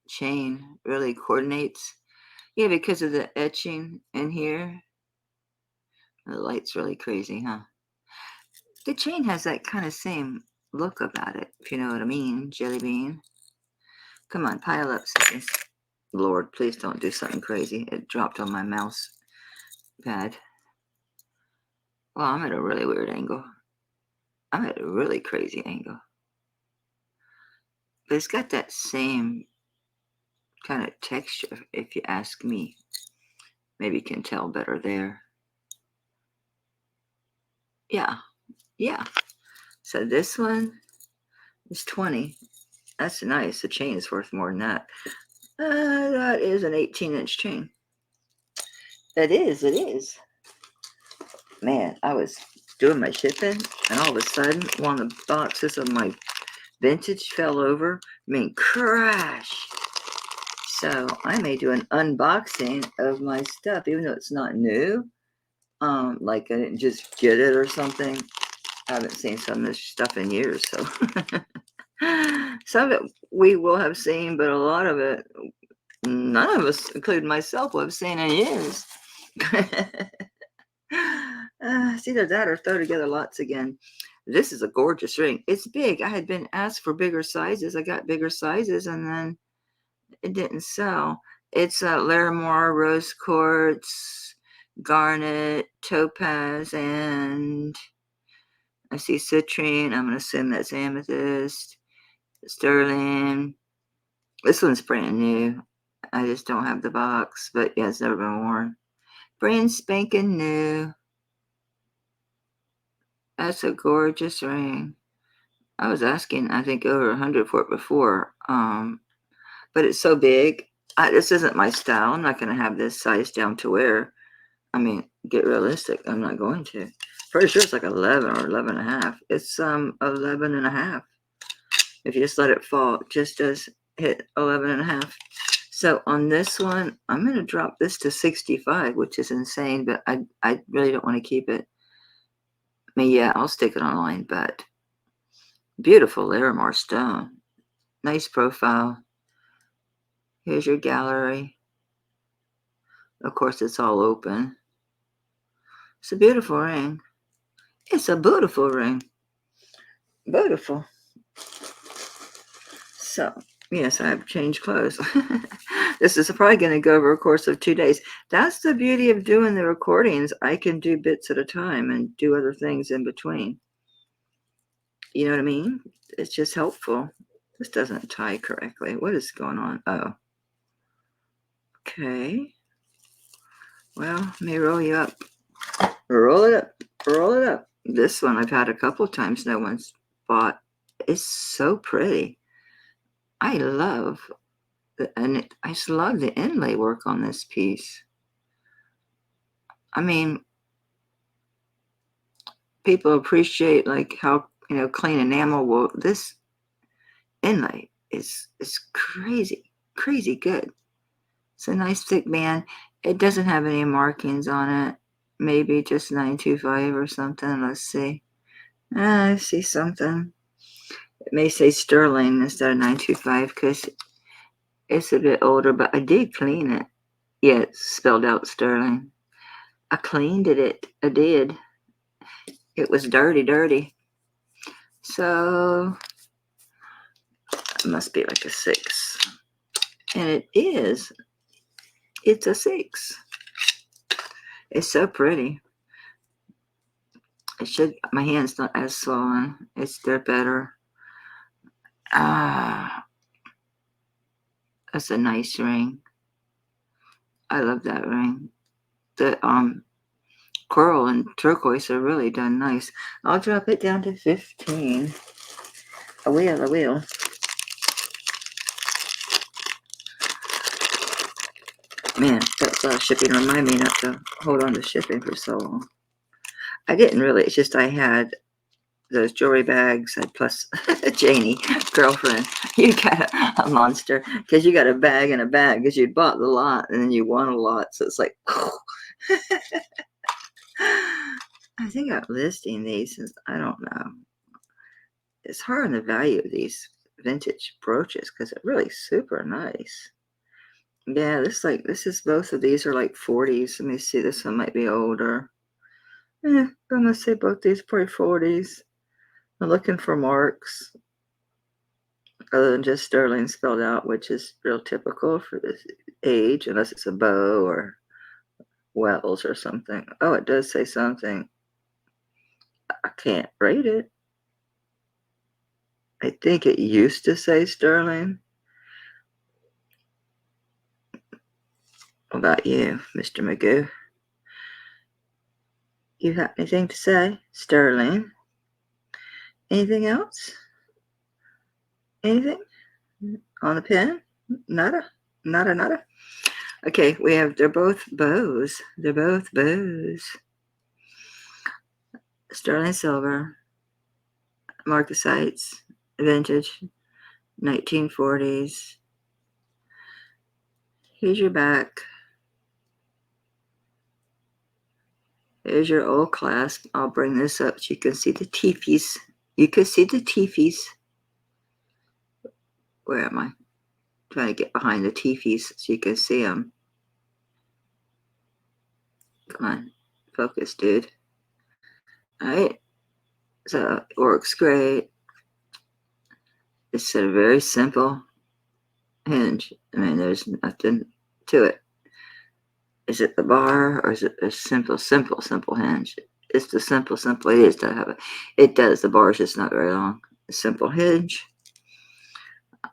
Speaker 1: chain really coordinates. Yeah, because of the etching in here. The light's really crazy, huh? The chain has that kind of same look about it, if you know what I mean, Jelly Bean. Come on, pile up, seconds. Lord, please don't do something crazy. It dropped on my mouse pad. Well, I'm at a really weird angle. I'm at a really crazy angle. But it's got that same kind of texture, if you ask me. Maybe you can tell better there. Yeah. So this one is 20. That's nice. The chain is worth more than that. That is an 18-inch chain. It is. Man, I was doing my shipping, and all of a sudden, one of the boxes of my vintage fell over. I mean, crash. So I may do an unboxing of my stuff, even though it's not new. Like I didn't just get it or something. I haven't seen some of this stuff in years, so some of it we will have seen, but a lot of it, none of us, including myself, will have seen in years. It's either that or throw together lots again. This is a gorgeous ring. It's big. I had been asked for bigger sizes. I got bigger sizes and then it didn't sell. It's Larimar, rose quartz, garnet, topaz, and I see citrine. I'm going to assume that's amethyst, sterling. This one's brand new. I just don't have the box, but yeah, it's never been worn. Brand spanking new. That's a gorgeous ring. I was asking, I think, over 100 for it before. But it's so big. This isn't my style. I'm not going to have this size down to wear. I mean, get realistic. I'm not going to. Pretty sure it's like 11 or 11 and a half. It's 11 and a half. If you just let it fall, it just does hit 11 and a half. So on this one, I'm going to drop this to 65, which is insane, but I really don't want to keep it. I mean, yeah, I'll stick it online, but beautiful Larimar stone. Nice profile. Here's your gallery. Of course, it's all open. It's a beautiful ring. It's a beautiful ring. Beautiful. So, yes, I've changed clothes. This is probably going to go over a course of 2 days. That's the beauty of doing the recordings. I can do bits at a time and do other things in between. You know what I mean? It's just helpful. This doesn't tie correctly. What is going on? Oh, okay. Well, let me roll you up. Roll it up. Roll it up. This one I've had a couple times. No one's bought. It's so pretty. I love I just love the inlay work on this piece. I mean, people appreciate like how clean enamel will. This inlay is crazy, crazy good. It's a nice thick band. It doesn't have any markings on it. Maybe just 925 or something. Let's see. I see something. It may say sterling instead of 925 because it's a bit older, but I did clean it. Yeah, it's spelled out sterling. I cleaned it. I did. It was dirty, dirty. So it must be like a 6. And it is. It's a 6. It's so pretty. It should. My hand's not as swollen. They're better. Ah, that's a nice ring. I love that ring. The coral and turquoise are really done nice. I'll drop it down to 15. I will. Man, that's shipping. Remind me not to hold on to shipping for so long. I didn't really. It's just I had those jewelry bags, plus Janie, girlfriend, you got a monster because you got a bag and a bag because you bought the lot and then you won a lot. So it's like, I think I'm listing these since I don't know. It's hard on the value of these vintage brooches because they're really super nice. Yeah, this is both of these are like 40s. Let me see, this one might be older. I'm gonna say both these probably 40s. I'm looking for marks other than just sterling spelled out, which is real typical for this age, unless it's a bow or Wells or something. Oh, it does say something. I can't rate it. I think it used to say sterling. What about you, Mr. Magoo? You have anything to say? Sterling. Anything else? Anything? On the pen? Nada? Nada? Okay, they're both bows. They're both bows. Sterling silver, marcasites, vintage, 1940s. Here's your back. Here's your old clasp. I'll bring this up so you can see the teepees. You can see the teepees. Where am I? Trying to get behind the teepees so you can see them. Come on, focus, dude. All right, so it works great. It's a very simple hinge. I mean, there's nothing to it. Is it the bar or is it a simple hinge? It's the simple. It is to have it. It does. The bar is just not very long. A simple hinge.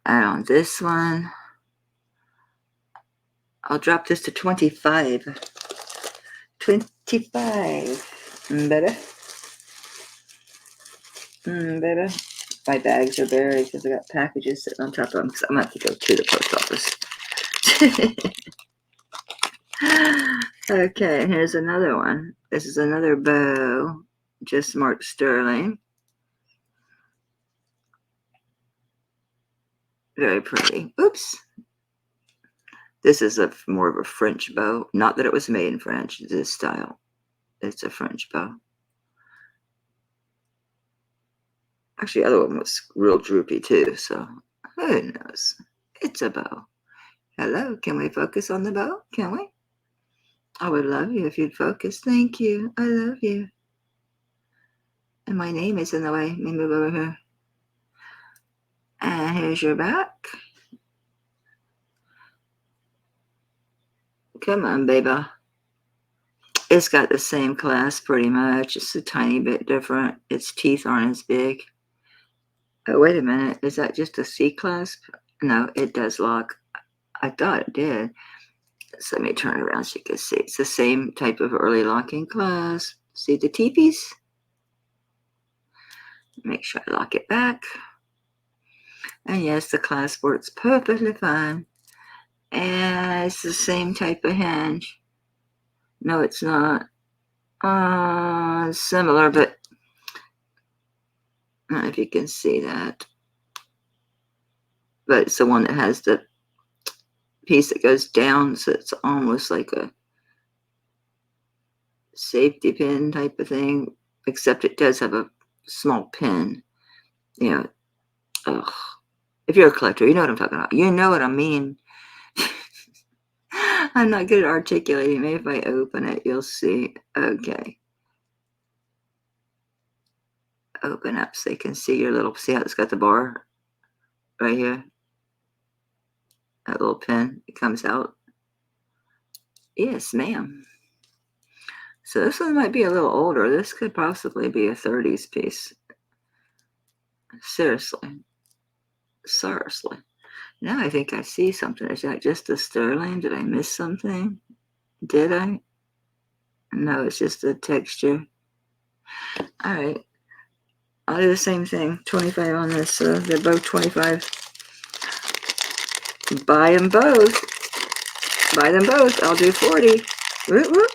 Speaker 1: And on this one, I'll drop this to 25. 25. Better. Better. My bags are buried because I got packages sitting on top of them because I'm going to have to go to the post office. Okay, here's another one. This is another bow, just marked sterling. Very pretty. Oops. This is more of a French bow. Not that it was made in French, this style. It's a French bow. Actually, the other one was real droopy too, so who knows? It's a bow. Hello, can we focus on the bow? Can we? I would love you if you'd focus. Thank you. I love you. And my name is in the way. Let me move over here. And here's your back. Come on, baby. It's got the same clasp pretty much. It's a tiny bit different. Its teeth aren't as big. Oh, wait a minute. Is that just a C clasp? No, it does lock. I thought it did. So let me turn it around so you can see. It's the same type of early locking clasp. See the teepees? Make sure I lock it back. And yes, the clasp works perfectly fine. And it's the same type of hinge. No, it's not. Similar, but I don't know if you can see that. But it's the one that has the piece that goes down, so it's almost like a safety pin type of thing, except it does have a small pin. You know, ugh. If you're a collector, you know what I'm talking about. You know what I mean. I'm not good at articulating. Maybe if I open it, you'll see. Okay. Open up so you can see your little, see how it's got the bar right here? That little pin, it comes out. Yes, ma'am. So this one might be a little older. This could possibly be a 30s piece. Seriously. Seriously. Now I think I see something. Is that just a sterling? Did I miss something? Did I? No, it's just the texture. All right. I'll do the same thing. 25 on this. They're both 25. Buy them both. Buy them both. I'll do 40. Whoop, whoop.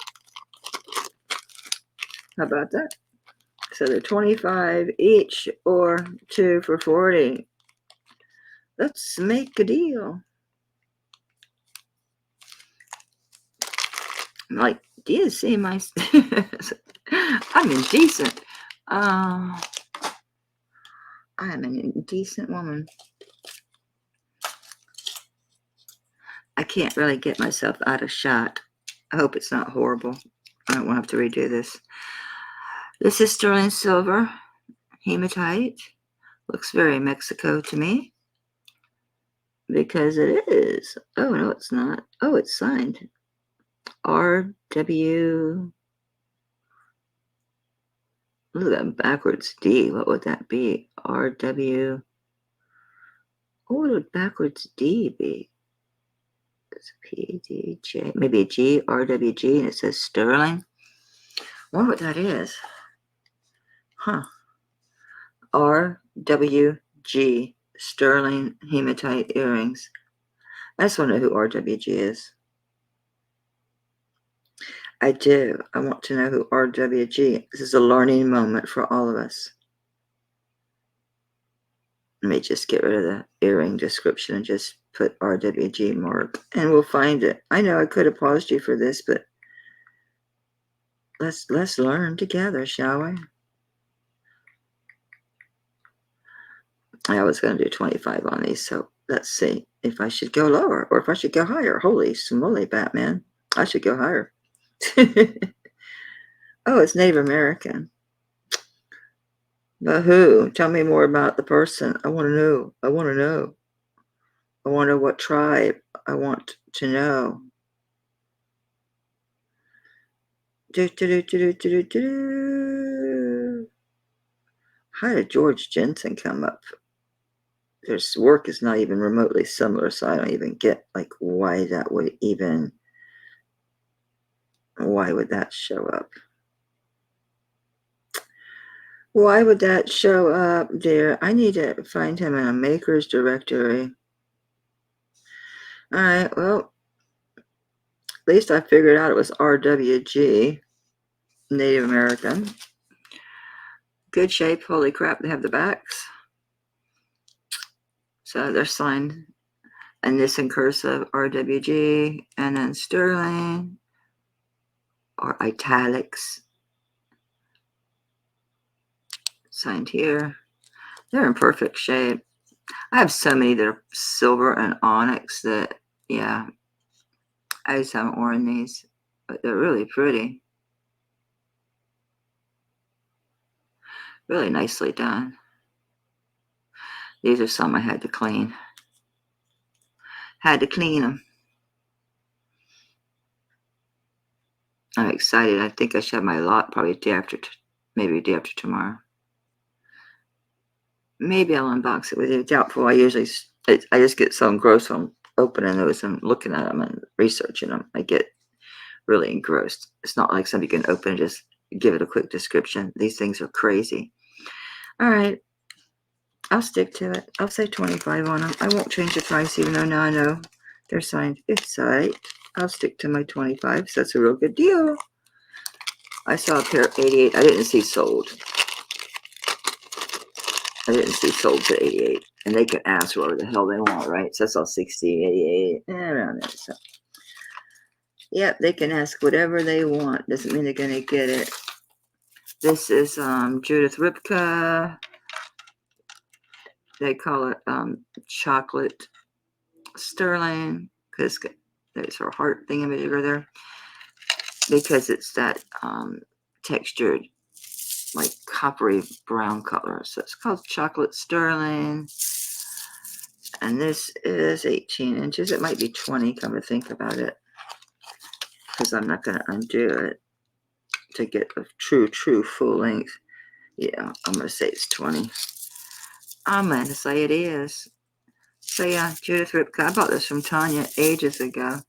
Speaker 1: How about that? So they're 25 each or 2 for 40. Let's make a deal. I'm like, do you see my... I'm indecent. I am an indecent woman. I can't really get myself out of shot. I hope it's not horrible. I don't want to have to redo this. This is sterling silver, hematite. Looks very Mexico to me. Because it is. Oh, no, it's not. Oh, it's signed. R.W. Look at that backwards D. What would that be? R.W. What would backwards D be? It's P.D.J. Maybe a G, R.W.G. And it says sterling. I wonder what that is. Huh. R.W.G. Sterling hematite earrings. I just want to know who R.W.G. is. I do. I want to know who R.W.G. This is a learning moment for all of us. Let me just get rid of the earring description and just put RWG mark, and we'll find it. I know I could have paused you for this, but let's learn together, shall we? I was going to do 25 on these, so let's see if I should go lower or if I should go higher. Holy smoly, Batman. I should go higher. Oh, it's Native American. But who? Tell me more about the person. I want to know. I want to know. I want to know what tribe. I want to know. How did George Jensen come up? Their work is not even remotely similar, so I don't even get like why that would even, why would that show up? Why would that show up, dear? I need to find him in a maker's directory. All right, well, at least I figured out it was RWG, Native American. Good shape. Holy crap, they have the backs. So they're signed, and this in cursive, RWG, and then sterling, or italics, signed here. They're in perfect shape. I have so many that are silver and onyx that, yeah, I just haven't worn these, but they're really pretty. Really nicely done. These are some I had to clean. Had to clean them. I'm excited. I think I should have my lot probably day after, maybe day after tomorrow. maybe I'll unbox it with you. Doubtful. I just get so engrossed on opening those and looking at them and researching them. I get really engrossed. It's not like something you can open and just give it a quick description. These things are crazy. All right. I'll stick to it. I'll say 25 on them. I won't change the price, even though now I know they're signed. It's site. I'll stick to my 25. So that's a real good deal. I saw a pair of 88. I didn't see sold. I didn't see sold to 88. And they can ask whatever the hell they want, right? So I saw 60, 88, around there. So, yep, they can ask whatever they want. Doesn't mean they're going to get it. This is Judith Ripka. They call it chocolate sterling because there's her heart thingamajigger there, because it's that textured, like coppery brown color. So it's called chocolate sterling. And this is 18 inches. It might be 20, come to think about it, because I'm not going to undo it to get a true full length. Yeah, I'm going to say it's 20. I'm going to say it is. So yeah, Judith Ripka. I bought this from Tanya ages ago.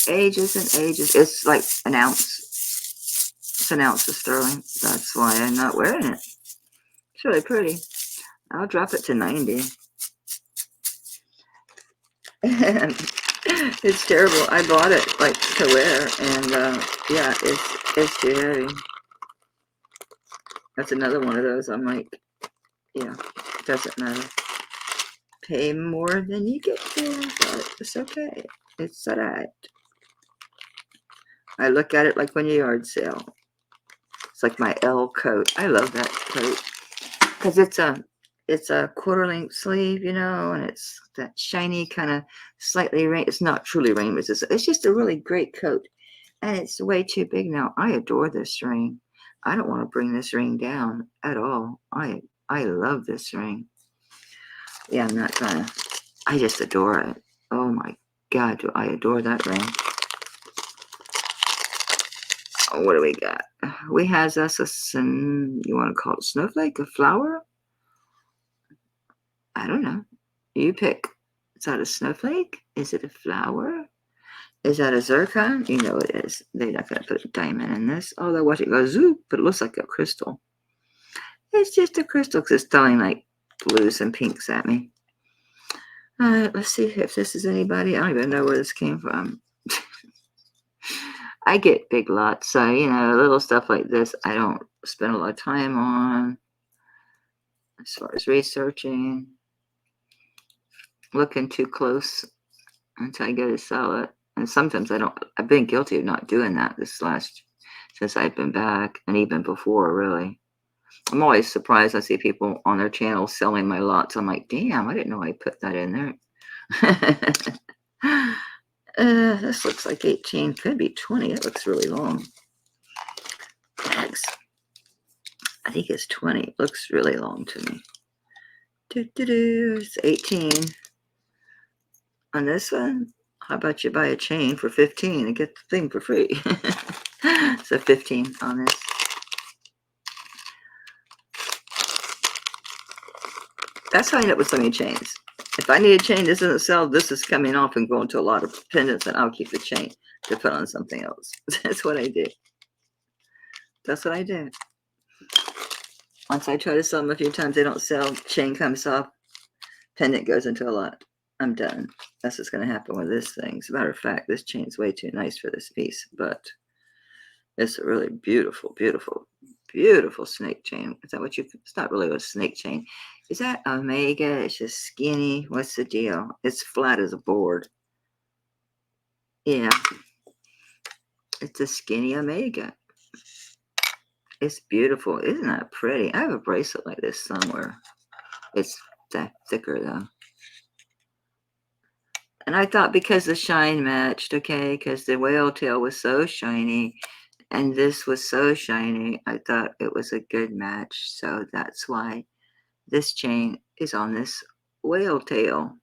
Speaker 1: Ages and ages. It's like an ounce. It's an ounce of sterling. That's why I'm not wearing it. It's really pretty. I'll drop it to 90. It's terrible. I bought it like to wear, and yeah, it's too heavy. That's another one of those. I'm like, yeah, it doesn't matter. Pay more than you get for, but it's okay. It's alright. I look at it like when you yard sale. It's like my L coat. I love that coat because it's a quarter length sleeve, and it's that shiny kind of slightly rain. It's not truly rainbow. It's just a really great coat, and it's way too big now. I adore this ring. I don't want to bring this ring down at all. I love this ring. Yeah, I'm not gonna. I just adore it. Oh my God, do I adore that ring. Oh, what do we got? We has us you want to call it a snowflake, a flower? I don't know. You pick. Is that a snowflake? Is it a flower? Is that a zircon? You know it is. They're not going to put a diamond in this. Although watch it go zoop, but it looks like a crystal. It's just a crystal because it's throwing like blues and pinks at me. All right, let's see if this is anybody. I don't even know where this came from. I get big lots, so little stuff like this I don't spend a lot of time on as far as researching, looking too close until I go to sell it. And sometimes I've been guilty of not doing that since I've been back, and even before, really. I'm always surprised I see people on their channel selling my lots. I'm like, damn, I didn't know I put that in there. This looks like 18, could be 20. It looks really long. Tags. I think it's 20. It looks really long to me. It's 18. On this one, how about you buy a chain for 15 and get the thing for free? So 15 on this. That's how I end up with so many chains. If I need a chain, this doesn't sell, this is coming off and going to a lot of pendants, and I'll keep the chain to put on something else. That's what I do. That's what I do. Once I try to sell them a few times, they don't sell, chain comes off, pendant goes into a lot. I'm done. That's what's going to happen with this thing. As a matter of fact, this chain's way too nice for this piece, but it's a really beautiful, beautiful, beautiful snake chain. Is that what it's not really a snake chain. Is that Omega? It's just skinny. What's the deal? It's flat as a board. Yeah. It's a skinny Omega. It's beautiful. Isn't that pretty? I have a bracelet like this somewhere. It's that thicker though. And I thought because the shine matched, okay, because the whale tail was so shiny and this was so shiny, I thought it was a good match. So that's why this chain is on this whale tail.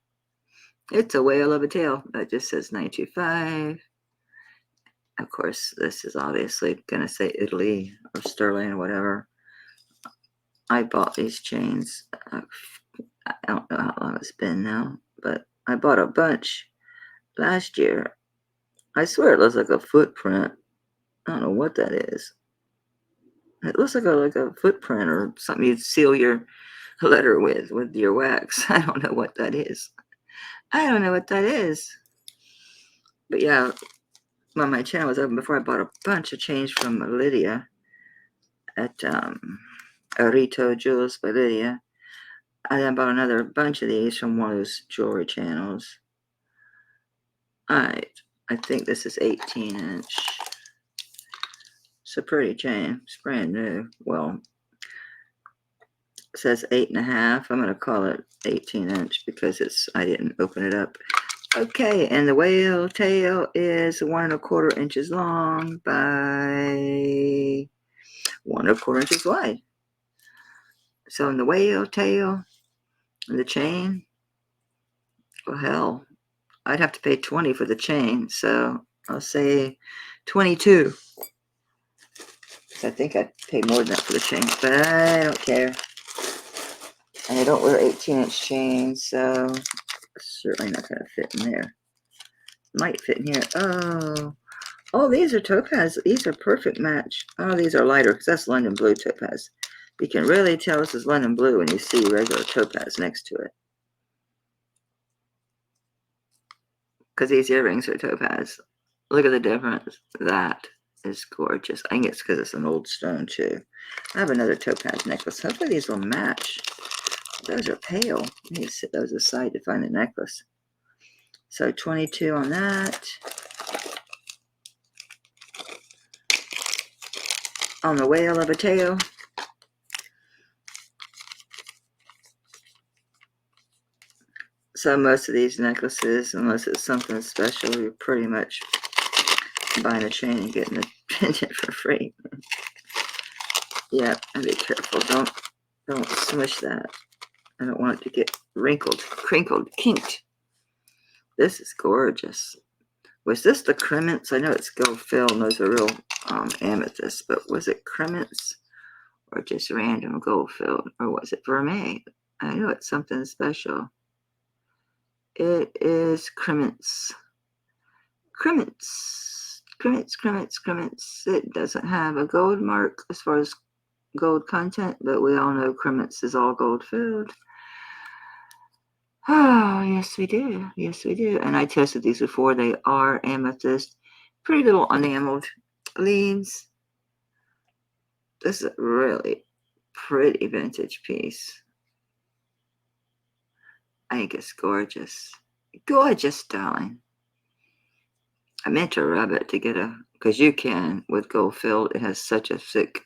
Speaker 1: It's a whale of a tail. That just says 925. Of course, this is obviously going to say Italy or sterling or whatever. I bought these chains. I don't know how long it's been now, but I bought a bunch last year. I swear it looks like a footprint. I don't know what that is. It looks like a footprint or something you'd seal your letter with your wax. I don't know what that is. I don't know what that is. But yeah, when my channel was open before, I bought a bunch of chains from Lydia at Arito Jewels by Lydia. I then bought another bunch of these from one of those jewelry channels. Alright, I think this is 18-inch. It's a pretty chain. It's brand new. Well, it says 8.5. I'm going to call it 18-inch because I didn't open it up. Okay, and the whale tail is 1.25 inches long by 1.25 inches wide. So in the whale tail and the chain, well, hell, I'd have to pay $20 for the chain. So I'll say 22. I think I'd pay more than that for the chain, but I don't care. And I don't wear 18-inch chains, so it's certainly not going to fit in there. Might fit in here. Oh, these are topaz. These are perfect match. Oh, these are lighter because that's London blue topaz. You can really tell this is London blue when you see regular topaz next to it. Because these earrings are topaz. Look at the difference. That is gorgeous. I think it's because it's an old stone too. I have another topaz necklace. Hopefully these will match. Those are pale. I need to set those aside to find the necklace. So 22 on that. On the whale of a tail. So most of these necklaces, unless it's something special, you're pretty much buying a chain and getting a pendant for free. Yeah, and be careful. Don't smush that. I don't want it to get wrinkled, crinkled, kinked. This is gorgeous. Was this the crements? I know it's gold filled and those are real amethyst, but was it crements or just random gold filled? Or was it vermeil? I know it's something special. It is crements. Crements. It doesn't have a gold mark as far as gold content, but we all know crements is all gold filled. Oh, yes, we do. Yes, we do. And I tested these before. They are amethyst. Pretty little enameled leaves. This is a really pretty vintage piece. I think it's gorgeous. Gorgeous, darling. I meant to rub it to get because you can with gold filled. It has such a thick,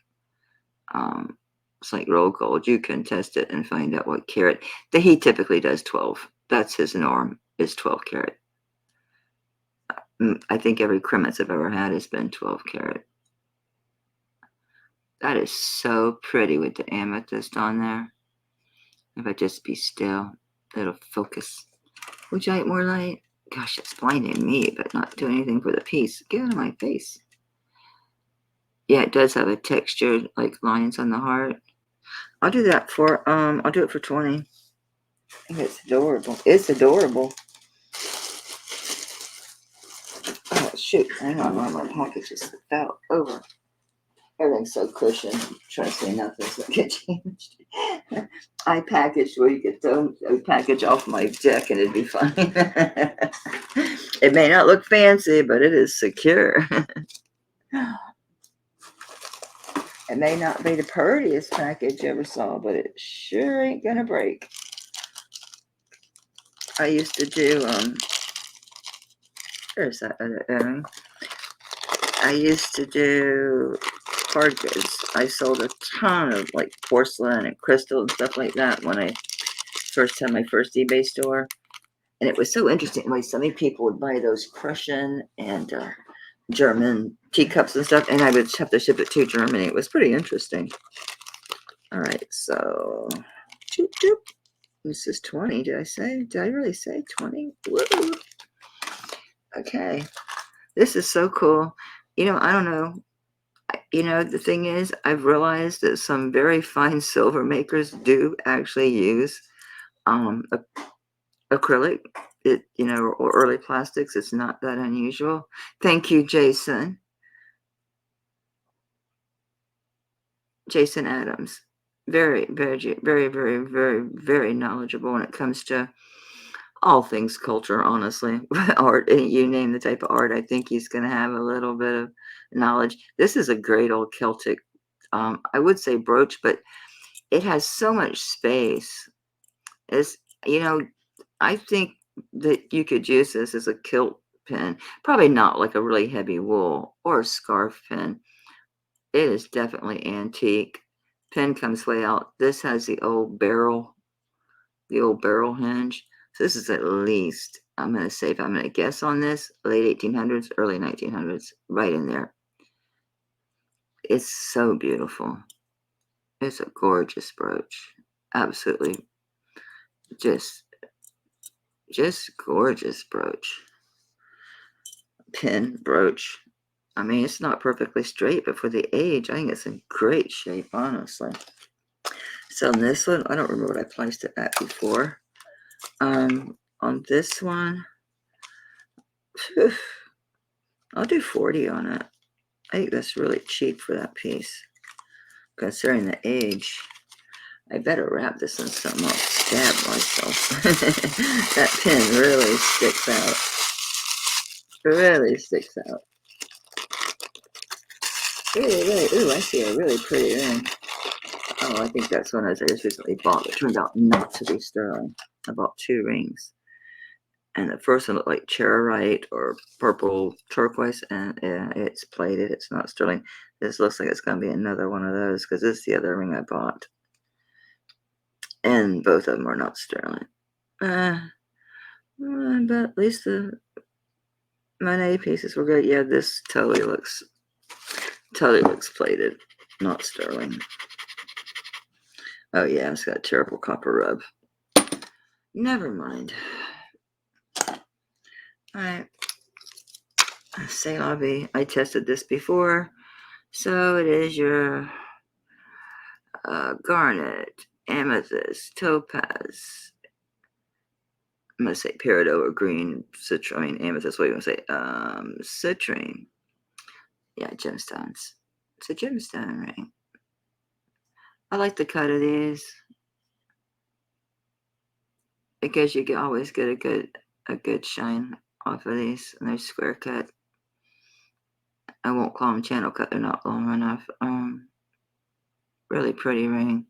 Speaker 1: it's like roll gold. You can test it and find out what carat. He typically does 12. That's his norm, is 12 carat. I think every crements I've ever had has been 12 carat. That is so pretty with the amethyst on there. If I just be still, it'll focus. Would you like more light? Gosh, it's blinding me, but not doing anything for the piece. Get out of my face. Yeah, it does have a texture like lines on the heart. I'll do that for I'll do it for 20. I think it's adorable. It's adorable. Oh shoot, hang on, one of my packages fell over. Everything's so cushioned. I'm trying to say nothing's gonna get changed. I packaged where you could throw a package off my deck and it'd be fine. It may not look fancy, but it is secure. It may not be the prettiest package you ever saw, but it sure ain't gonna break. I used to do, there's that other earring. I used to do hard goods. I sold a ton of like porcelain and crystal and stuff like that when I first had my first eBay store. And it was so interesting. Like so many people would buy those Prussian and German teacups and stuff, and I would have to ship it to Germany. It was pretty interesting. All right, so this is 20. Did I really say 20? Woo. Okay, this is so cool. You know, I don't know. You know, the thing is, I've realized that some very fine silver makers do actually use acrylic. Or early plastics. It's not that unusual. Thank you, Jason. Jason Adams. Very, very, very, very, very, very knowledgeable when it comes to all things culture, honestly. Art, you name the type of art, I think he's going to have a little bit of knowledge. This is a great old Celtic, I would say brooch, but it has so much space. It's, you know, I think that you could use this as a kilt pin, probably not like a really heavy wool or a scarf pin. It is definitely antique. Pin comes way out. This has the old barrel hinge. So this is at least, I'm going to say, if I'm going to guess on this, late 1800s, early 1900s, right in there. It's so beautiful. It's a gorgeous brooch. Absolutely just gorgeous brooch. Pin brooch. I mean, it's not perfectly straight, but for the age, I think it's in great shape, honestly. So on this one, I don't remember what I placed it at before. On this one, phew, I'll do 40 on it. I think that's really cheap for that piece. Considering the age, I better wrap this in something. I'll stab myself. That pin really sticks out. Really sticks out. Really, really. Ooh, I see a really pretty ring. Oh, I think that's one I just recently bought. It turned out not to be sterling. I bought 2 rings. And the first one looked like charoite or purple turquoise, and it's plated. It's not sterling. This looks like it's going to be another one of those because this is the other ring I bought. And both of them are not sterling. But at least the Monet pieces were good. Yeah, this totally looks plated, not sterling. Oh yeah, it's got terrible copper rub. Never mind. Alright. Say la vie. I tested this before. So it is your garnet, amethyst, topaz. I'm going to say peridot or green citrine, amethyst. What are you going to say? Citrine. Yeah, gemstones. It's a gemstone ring. I like the cut of these because you can always get a good shine off of these, and they're square cut. I won't call them channel cut; they're not long enough. Really pretty ring.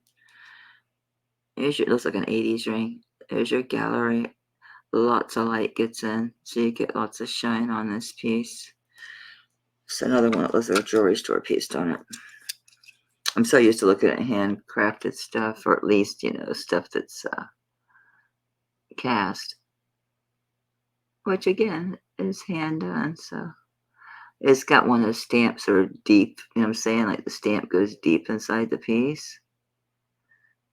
Speaker 1: It looks like an 80s ring. There's your gallery. Lots of light gets in, so you get lots of shine on this piece. It's another one that looks like a jewelry store piece, don't it? I'm so used to looking at handcrafted stuff, or at least, stuff that's cast, which again is hand done. So it's got one of those stamps that are deep, you know what I'm saying? Like the stamp goes deep inside the piece.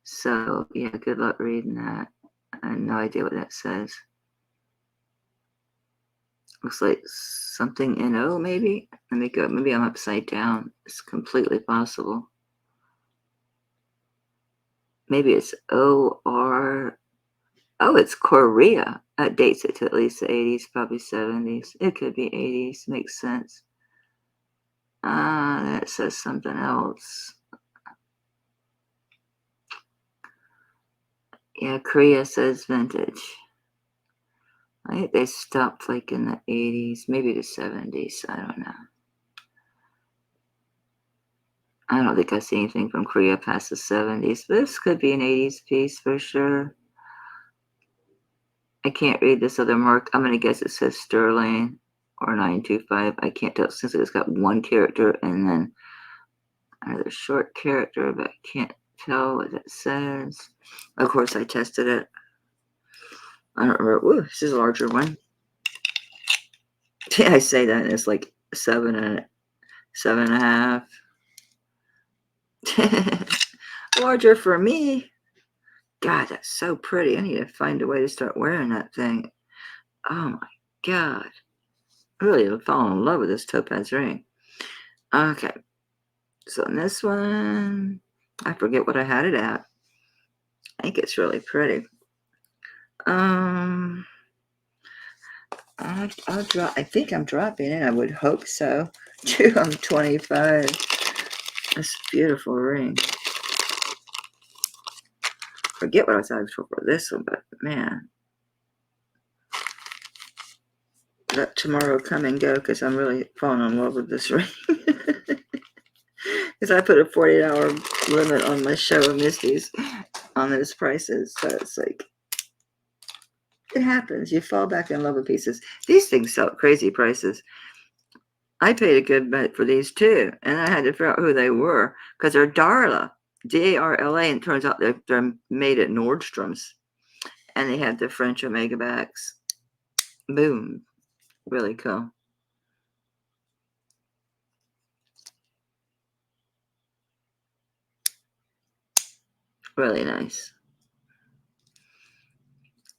Speaker 1: So yeah, good luck reading that. I have no idea what that says. Looks like something NO maybe. Let me go. Maybe I'm upside down. It's completely possible. Maybe it's OR. Oh, it's Korea. That dates it to at least the 80s, probably 70s. It could be 80s. Makes sense. That says something else. Yeah, Korea says vintage. I think they stopped like in the 80s, maybe the 70s. I don't know. I don't think I see anything from Korea past the 70s. This could be an 80s piece for sure. I can't read this other mark. I'm going to guess it says sterling or 925. I can't tell since it's got one character and then another short character, but I can't tell what it says. Of course, I tested it. I don't remember. Ooh, this is a larger one. Yeah, I say that, and it's like 7.5. Larger for me. God, that's so pretty. I need to find a way to start wearing that thing. Oh my God. I really have fallen in love with this topaz ring. Okay. So in this one, I forget what I had it at. I think it's really pretty. I'll drop. I think I'm dropping it. I would hope so. 25. That's a beautiful ring. Forget what I was asking for this one, but man, let tomorrow come and go because I'm really falling in love with this ring. Because I put a 48-hour limit on my show of Misty's on those prices, so it's like it happens. You fall back in love with pieces. These things sell at crazy prices. I paid a good bit for these too, and I had to figure out who they were because they're Darla, Darla, and it turns out they're made at Nordstrom's, and they have the French Omega backs. Boom, really cool. Really nice.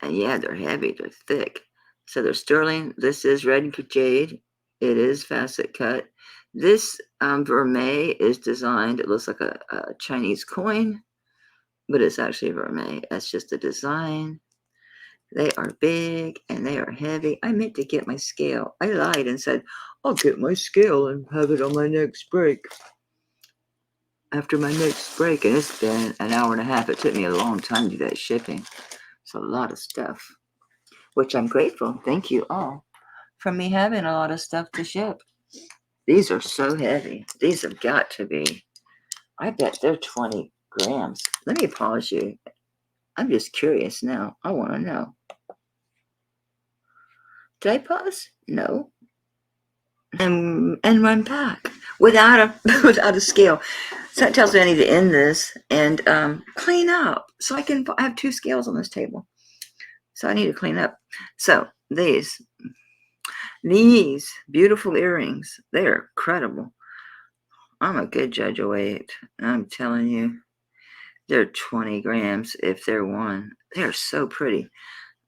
Speaker 1: And yeah, they're heavy, they're thick. So they're sterling. This is red jade. It is facet cut. This vermeil is designed, it looks like a Chinese coin, but it's actually vermeil. That's just a design. They are big and they are heavy. I meant to get my scale. I lied and said, I'll get my scale and have it on my next break. After my next break, and it's been an hour and a half. It took me a long time to do that shipping. It's a lot of stuff, which I'm grateful. Thank you all for me having a lot of stuff to ship. These are so heavy. These have got to be, I bet they're 20 grams. Let me pause you. I'm just curious now. I want to know. Did I pause? No. And run back without a without a scale. So that tells me I need to end this and clean up so I have two scales on this table. So I need to clean up. So these beautiful earrings, they're incredible. I'm a good judge of weight. I'm telling you, they're 20 grams if they're one. They're so pretty.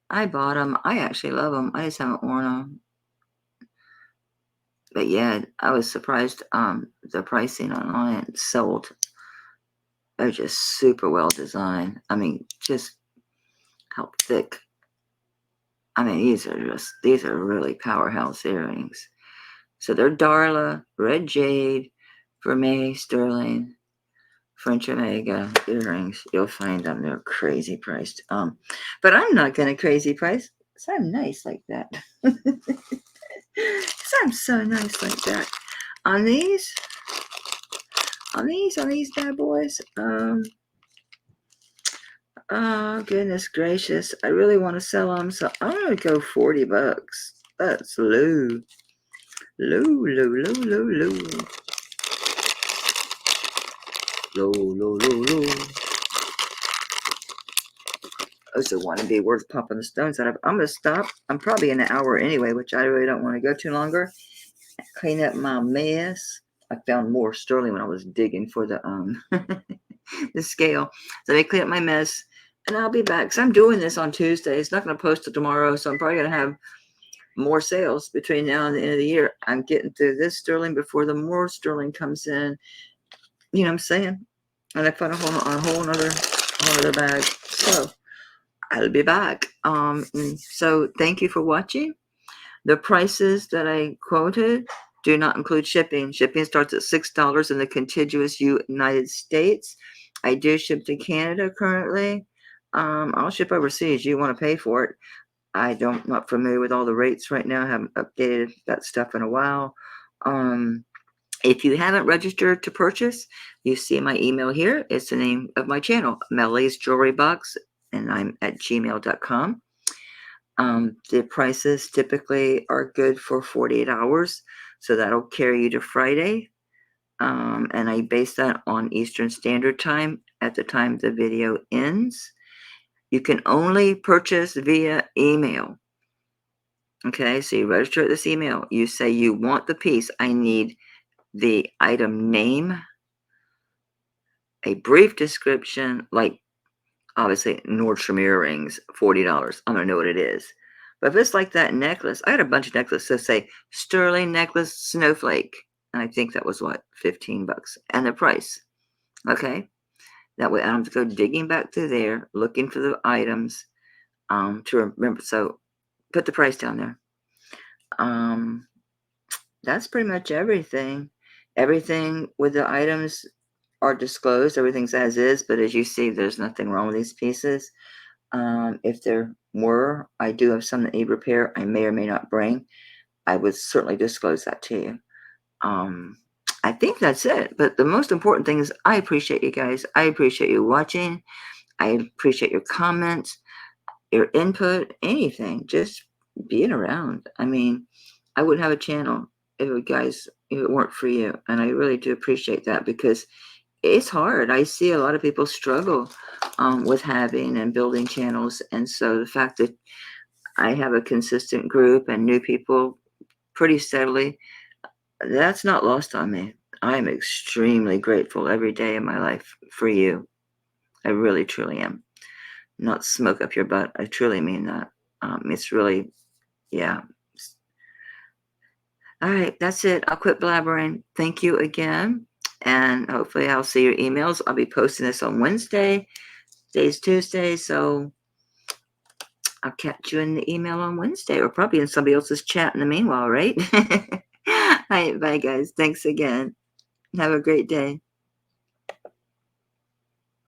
Speaker 1: I bought them. I actually love them. I just haven't worn them. But yeah, I was surprised the pricing on it sold. They're just super well designed. I mean, just how thick. I mean, these are really powerhouse earrings. So they're Darla, red jade, vermeil, sterling, French Omega earrings. You'll find them. They're crazy priced. But I'm not gonna crazy price. So I'm nice like that. So I'm so nice like that. On these bad boys. Oh goodness gracious! I really want to sell them, so I'm gonna go $40. That's low, low, low, low, low, low, low, low, low, low. I also want to be worth popping the stones out of. I'm gonna stop. I'm probably in an hour anyway, which I really don't want to go too longer. Clean up my mess. I found more sterling when I was digging for the the scale. So let me clean up my mess, and I'll be back. So I'm doing this on Tuesday. It's not going to post till tomorrow, so I'm probably going to have more sales between now and the end of the year. I'm getting through this sterling before the more sterling comes in. You know what I'm saying? And I found a whole other bag. So I'll be back. So thank you for watching. The prices that I quoted do not include shipping. Shipping starts at $6 in the contiguous United States. I do ship to Canada currently. I'll ship overseas. You want to pay for it. Not familiar with all the rates right now. I haven't updated that stuff in a while. If you haven't registered to purchase, you see my email here. It's the name of my channel, Melly's Jewelry Box, and I'm at gmail.com. The prices typically are good for 48 hours, so that'll carry you to Friday. And I base that on Eastern Standard Time at the time the video ends. You can only purchase via email. Okay, so you register at this email. You say you want the piece. I need the item name, a brief description, like obviously Nordstrom earrings, $40. I'm gonna know what it is. But if it's like that necklace, I had a bunch of necklaces that say sterling necklace snowflake. And I think that was what, 15 bucks. And the price. Okay. That way I don't have to go digging back through there, looking for the items to remember. So put the price down there. Um, that's pretty much everything. Everything with the items are disclosed. Everything's as is. But as you see, there's nothing wrong with these pieces. If there were, I do have some that need repair. I may or may not bring. I would certainly disclose that to you. Um, I think that's it. But the most important thing is I appreciate you guys. I appreciate you watching. I appreciate your comments, your input, anything. Just being around. I mean, I wouldn't have a channel if it weren't for you. And I really do appreciate that because it's hard. I see a lot of people struggle with having and building channels. And so the fact that I have a consistent group and new people pretty steadily, that's not lost on me. I'm extremely grateful every day of my life for you. I really, truly am. Not smoke up your butt. I truly mean that. It's really, yeah. All right, that's it. I'll quit blabbering. Thank you again. And hopefully I'll see your emails. I'll be posting this on Wednesday. Today's Tuesday, so I'll catch you in the email on Wednesday or probably in somebody else's chat in the meanwhile, right? All right, bye guys. Thanks again. Have a great day.